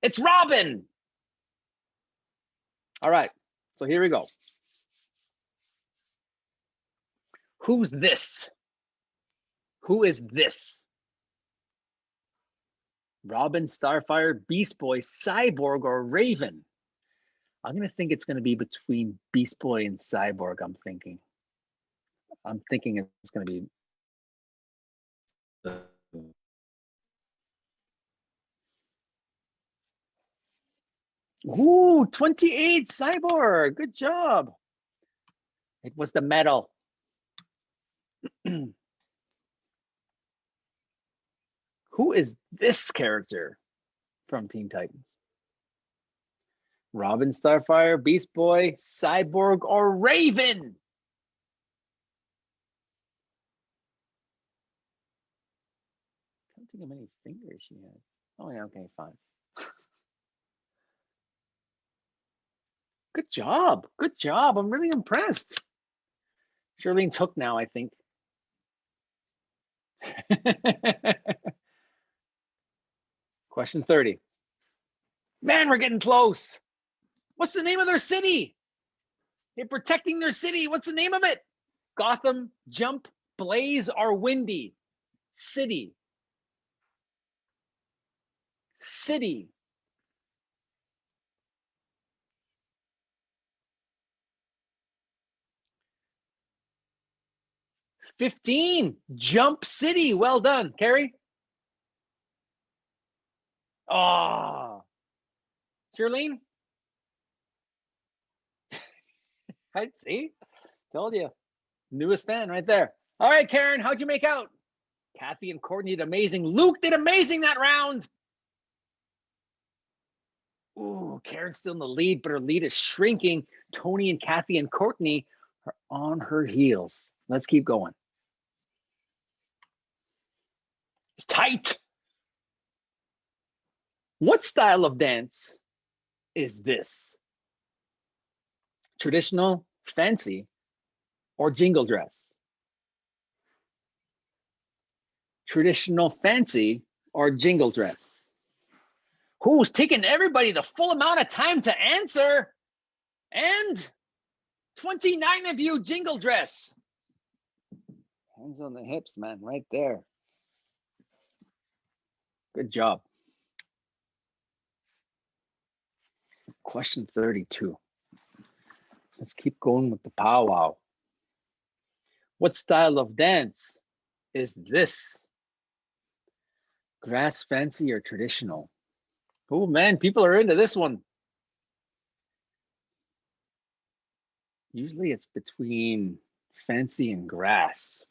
C: It's Robin. All right, so here we go. Who's this? Who is this? Robin, Starfire, Beast Boy, Cyborg, or Raven? I'm going to think it's going to be between Beast Boy and Cyborg, I'm thinking it's going to be... Ooh, 28, Cyborg. Good job. It was the medal. Who is this character from Teen Titans? Robin, Starfire, Beast Boy, Cyborg, or Raven? I don't think how many fingers she had. Oh yeah, okay, fine. Good job. Good job. I'm really impressed. Charlene's hooked now, I think. Question 30. Man, we're getting close. What's the name of their city? They're protecting their city. What's the name of it? Gotham, Jump, Blaze, or Windy? City. City. $15. Jump City. Well done, Carrie. Oh, Charlene. I'd see. Told you. Newest fan right there. All right, Karen, how'd you make out? Kathy and Courtney did amazing. Luke did amazing that round. Ooh, Karen's still in the lead, but her lead is shrinking. Tony and Kathy and Courtney are on her heels. Let's keep going. It's tight. What style of dance is this? Traditional, fancy, or jingle dress? Traditional, fancy, or jingle dress? Who's taking everybody the full amount of time to answer? And 29 of you, jingle dress. Hands on the hips, man, right there. Good job. Question 32. Let's keep going with the powwow. What style of dance is this? Grass, fancy, or traditional? Oh man, people are into this one. Usually it's between fancy and grass.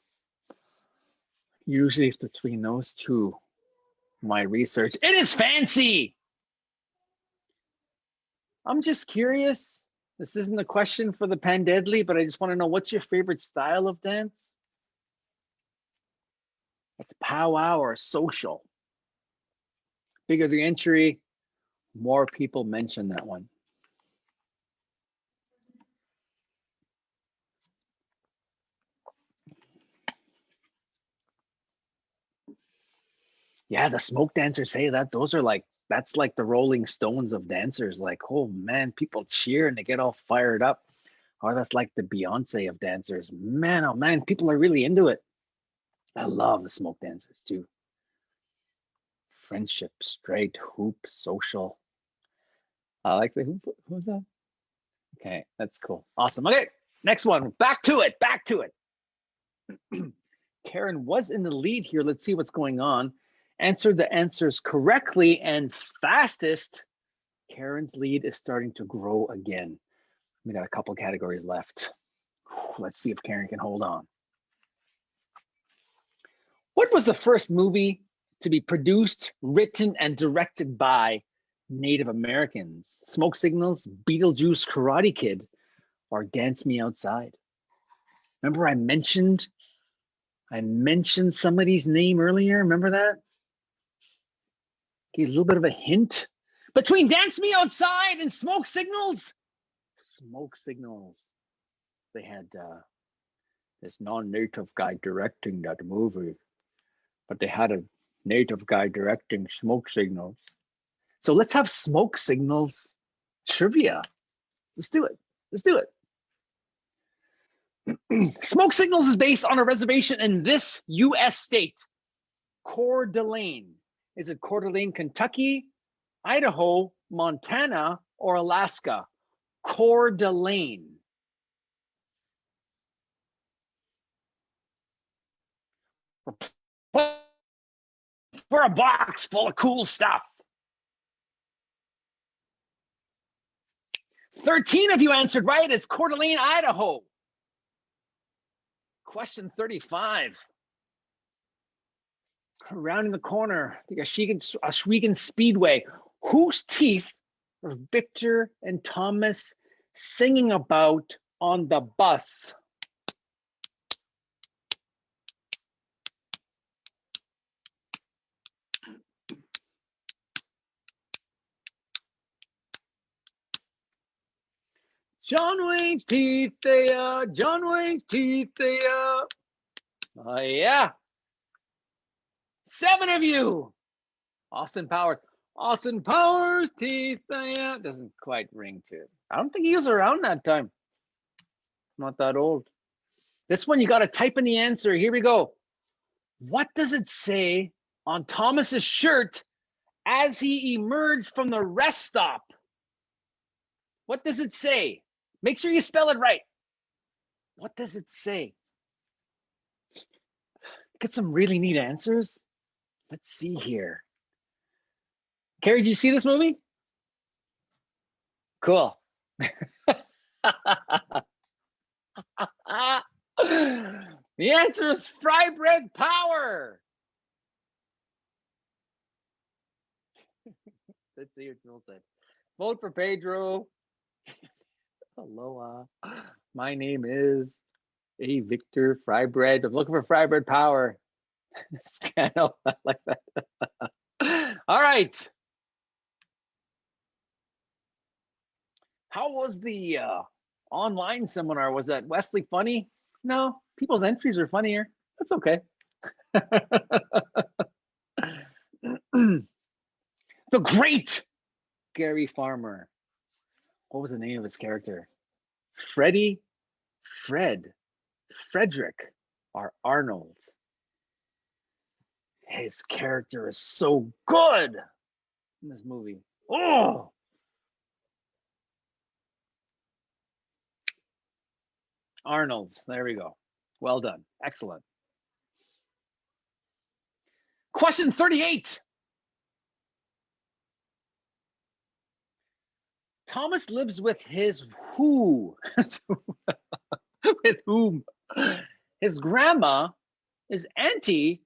C: Usually it's between those two. My research, it is fancy. I'm just curious. This isn't a question for the Pandedly, but I just want to know, what's your favorite style of dance? Like a powwow or a social? Bigger the entry, more people mention that one. Yeah, the smoke dancers say that. Those are like, that's like the Rolling Stones of dancers. Like, oh man, people cheer and they get all fired up. Or that's like the Beyonce of dancers. Man, oh man, people are really into it. I love the smoke dancers too. Friendship, straight, hoop, social. I like the hoop. Who's that? Okay, that's cool. Awesome. Okay, next one. Back to it. Back to it. Karen was in the lead here. Let's see what's going on. Answered the answers correctly and fastest. Karen's lead is starting to grow again. We got a couple categories left. Let's see if Karen can hold on. What was the first movie to be produced, written, and directed by Native Americans? Smoke Signals, Beetlejuice, Karate Kid, or Dance Me Outside? Remember I mentioned somebody's name earlier. Remember that? Gave a little bit of a hint. Between Dance Me Outside and Smoke Signals. Smoke Signals. They had this non-native guy directing that movie, but they had a native guy directing Smoke Signals. So let's have Smoke Signals trivia. Let's do it. Let's do it. Smoke Signals is based on a reservation in this U.S. state, Coeur d'Alene. Is it Coeur d'Alene, Kentucky, Idaho, Montana, or Alaska? Coeur d'Alene. For a box full of cool stuff. 13 of you answered right. It's Coeur d'Alene, Idaho. Question 35. Rounding the corner, the Oswego Speedway. Whose teeth were Victor and Thomas singing about on the bus? John Wayne's teeth, they are. John Wayne's teeth, they are. Oh, yeah. 7 of you. Austin Powers. Austin Powers, teeth, they are. Doesn't quite ring to it. I don't think he was around that time. Not that old. This one, you got to type in the answer. Here we go. What does it say on Thomas's shirt as he emerged from the rest stop? What does it say? Make sure you spell it right. What does it say? Get some really neat answers. Let's see here. Carrie, do you see this movie? Cool. The answer is fry bread power. Let's see what Phil said. Vote for Pedro. Aloha. My name is A. Victor Fry Bread. I'm looking for fry bread power. Scano, I like that. All right. How was the online seminar? Was that Wesley funny? No, people's entries are funnier. That's okay. The great Gary Farmer. What was the name of his character? Frederick, or Arnold. His character is so good in this movie. Oh, Arnold. There we go. Well done. Excellent. Question 38. Thomas lives with his who? With whom? His grandma, his auntie,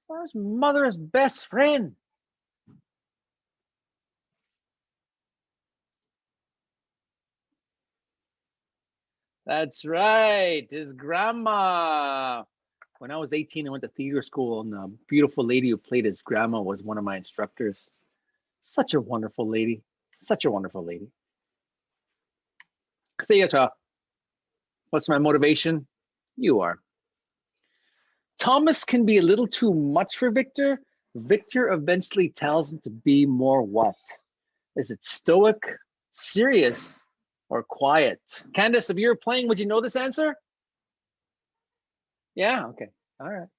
C: or his mother's best friend? That's right, his grandma. When I was 18, I went to theater school, and the beautiful lady who played his grandma was one of my instructors. Such a wonderful lady. Such a wonderful lady. Theater. What's my motivation? You are. Thomas can be a little too much for Victor. Victor eventually tells him to be more what? Is it stoic, serious, or quiet? Candace, if you were playing, would you know this answer? Yeah, okay. All right.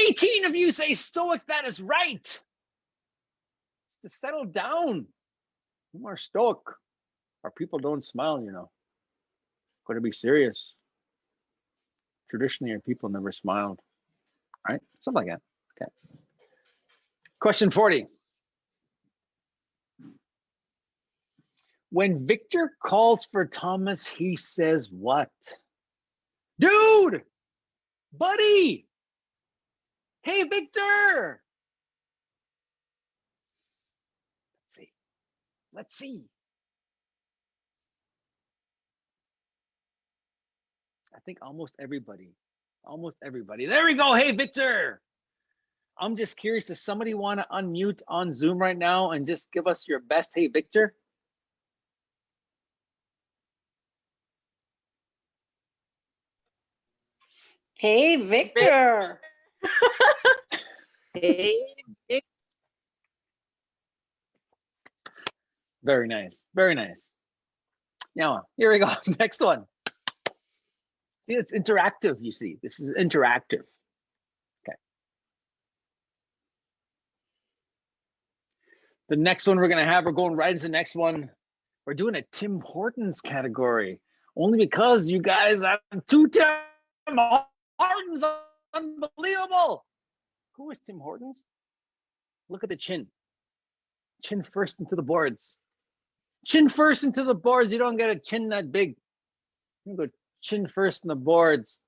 C: 18 of you say stoic. That is right. Just to settle down. You more stoic. Our people don't smile, you know. Got to be serious. Traditionally, our people never smiled. Right? Something like that. Okay. Question 40. When Victor calls for Thomas, he says what? Dude! Buddy! Hey, Victor! Let's see. Let's see. I think almost everybody. There we go. Hey, Victor. I'm just curious, does somebody want to unmute on Zoom right now and just give us your best Hey, Victor?
D: Hey, Victor. Hey, Victor.
C: Very nice. Very nice. Now, here we go. Next one. See, it's interactive, you see. This is interactive. Okay. The next one we're going to have, we're going right into the next one. We're doing a Tim Hortons category. Only because you guys have 2 Tim Hortons. Unbelievable. Who is Tim Hortons? Look at the chin. Chin first into the boards. Chin first into the boards. You don't get a chin that big. You go chin first in the boards.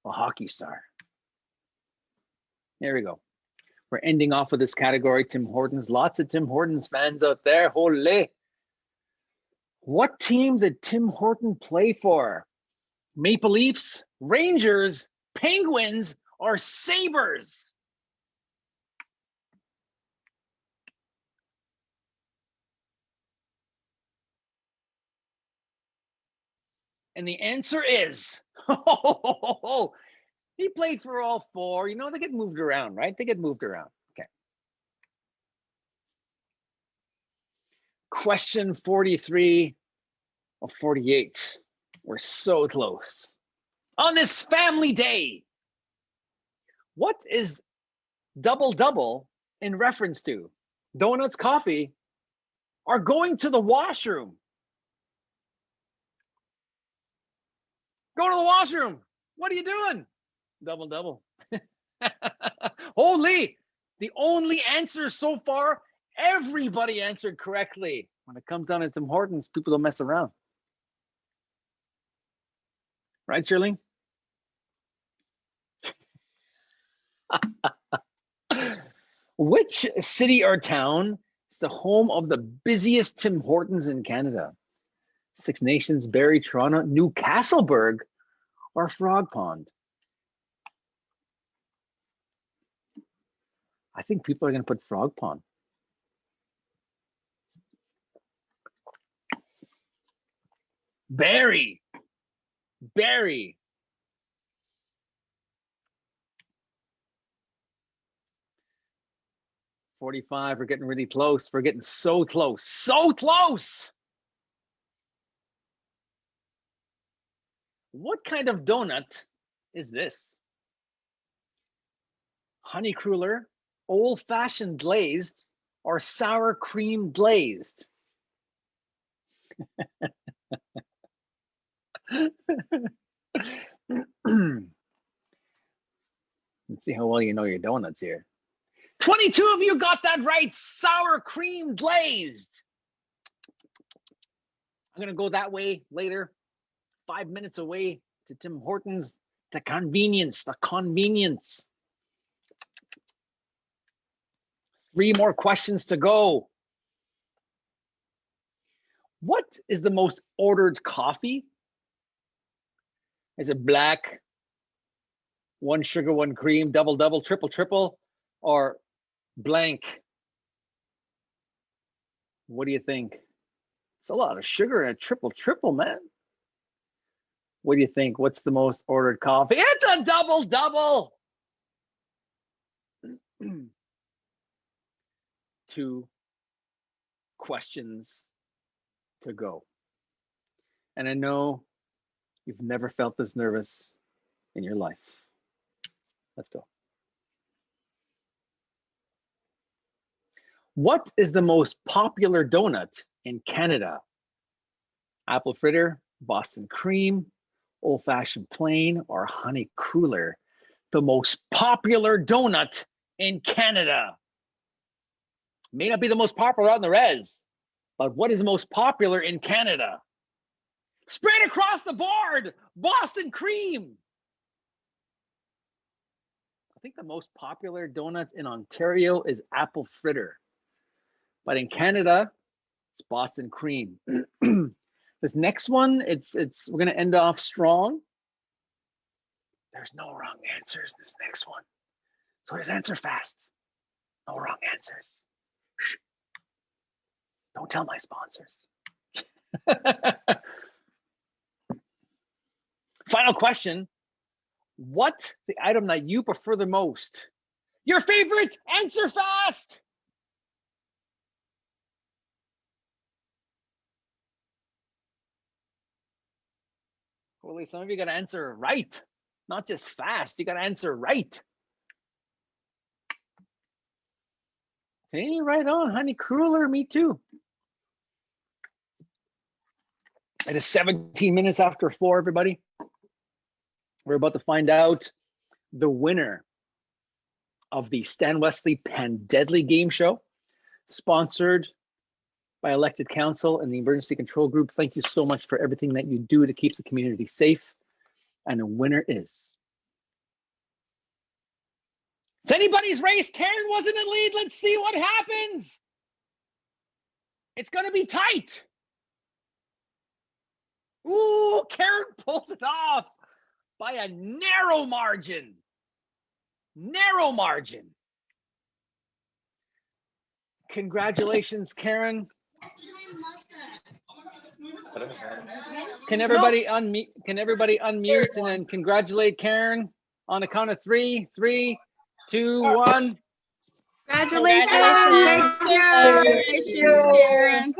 C: A hockey star. There we go. We're ending off with this category, Tim Hortons. Lots of Tim Hortons fans out there. Holy. What team did Tim Horton play for? Maple Leafs, Rangers, Penguins, or Sabres? And the answer is, he played for all four. You know, they get moved around, right? They get moved around. Okay. Question 43 of 48. We're so close. On this family day, what is double in reference to? Donuts, coffee, or going to the washroom? Going to the washroom. What are you doing? Double. Holy, the only answer so far, everybody answered correctly. When it comes down to Tim Hortons, people don't mess around. Right, Shirley? Which city or town is the home of the busiest Tim Hortons in Canada? Six Nations, Barrie, Toronto, Newcastleburg, or Frog Pond? I think people are going to put Frog Pond. Barrie. 45, we're getting really close. We're getting so close. So close! What kind of donut is this? Honey cruller, old-fashioned glazed, or sour cream glazed? Let's see how well you know your donuts here. 22 of you got that right. Sour cream glazed. I'm gonna go that way later. 5 minutes away to Tim Hortons. The convenience. 3 more questions to go. What is the most ordered coffee? Is it black, 1 sugar, 1 cream, double, triple, or blank? What do you think? It's a lot of sugar in a triple, man. What do you think? What's the most ordered coffee? It's a double. 2 questions to go. And I know you've never felt this nervous in your life. Let's go. What is the most popular donut in Canada? Apple fritter, Boston cream, old-fashioned plain, or honey cruller? The most popular donut in Canada. May not be the most popular on the res, but what is the most popular in Canada? Spread across the board, Boston cream. I think the most popular donut in Ontario is apple fritter. But in Canada, it's Boston cream. This next one, we're gonna end off strong. There's no wrong answers this next one. So just answer fast. No wrong answers. Shh. Don't tell my sponsors. Final question. What's the item that you prefer the most? Your favorite? Answer fast. Well, some of you got to answer right, not just fast. You got to answer right. Hey, right on, honey cruller, me too. It is 17 minutes after 4, everybody. We're about to find out the winner of the Stan Wesley Pan-Deadly Game Show, sponsored by elected council and the emergency control group. Thank you so much for everything that you do to keep the community safe. And the winner is... It's anybody's race. Karen was in the lead. Let's see what happens. It's going to be tight. Ooh, Karen pulls it off by a narrow margin. Narrow margin. Congratulations, Karen. Can everybody unmute? Can everybody unmute and then congratulate Karen on the count of 3, 3, 2, 1.
B: Congratulations.
D: Congratulations, Karen.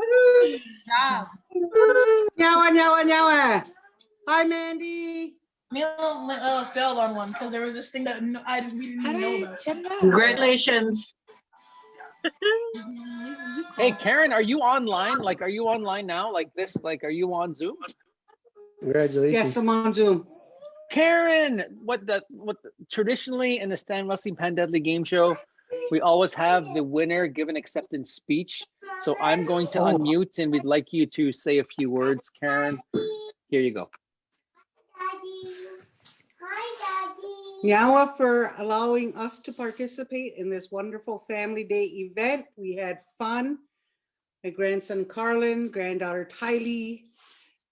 E: Nyawa. Hi, Mandy.
F: Neil failed on one because there was this thing that we didn't even know about.
D: Congratulations.
C: Hey, Karen, are you online? Like, are you online now? Like this? Like, are you on Zoom?
G: Congratulations.
E: Yes, I'm on Zoom.
C: Karen, traditionally in the Stan Wesley Pan-Deadly Game Show, we always have the winner give an acceptance speech. So I'm going to unmute and we'd like you to say a few words, Karen. Here you go.
E: Nyawa for allowing us to participate in this wonderful family day event. We had fun. My grandson Carlin, granddaughter Tylee,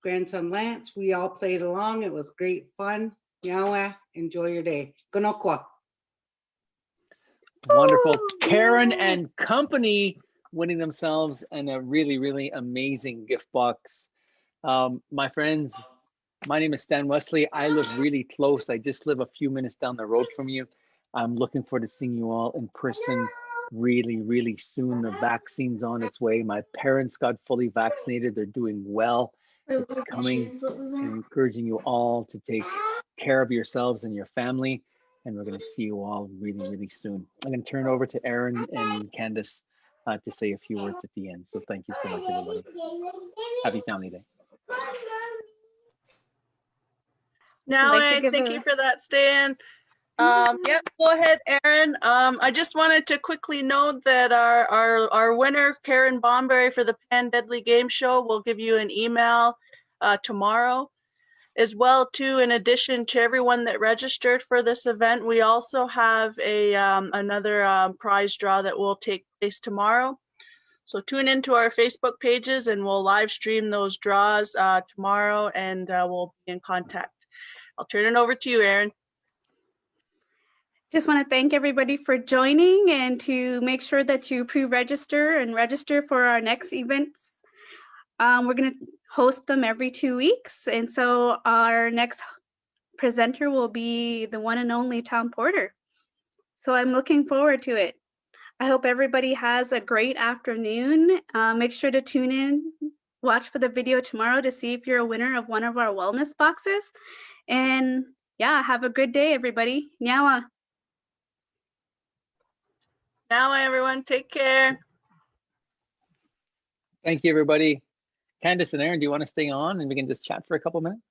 E: grandson Lance, we all played along. It was great fun. Nyawa, enjoy your day. Gonokwa.
C: Wonderful. Karen and company winning themselves and a really, really amazing gift box. My friends, my name is Stan Wesley. I live really close. I just live a few minutes down the road from you. I'm looking forward to seeing you all in person really, really soon. The vaccine's on its way. My parents got fully vaccinated. They're doing well. It's coming. I'm encouraging you all to take care of yourselves and your family. And we're going to see you all really, really soon. I'm going to turn it over to Aaron and Candace to say a few words at the end. So thank you so much, everybody. Happy Family Day.
A: Now, thank you for that, Stan. Yep, go ahead, Aaron. I just wanted to quickly note that our winner, Karen Bomberry, for the Pan-Deadly Game Show, will give you an email tomorrow. As well, too, in addition to everyone that registered for this event, we also have another prize draw that will take place tomorrow. So tune into our Facebook pages and we'll live stream those draws tomorrow, and we'll be in contact. I'll turn it over to you, Aaron.
B: Just want to thank everybody for joining, and to make sure that you pre-register and register for our next events. We're going to host them every 2 weeks. And so our next presenter will be the one and only Tom Porter. So I'm looking forward to it. I hope everybody has a great afternoon. Make sure to tune in, watch for the video tomorrow to see if you're a winner of one of our wellness boxes. And yeah, have a good day, everybody. Nyawa.
A: Now, everyone, take care.
C: Thank you, everybody. Candace and Aaron, do you want to stay on and we can just chat for a couple minutes?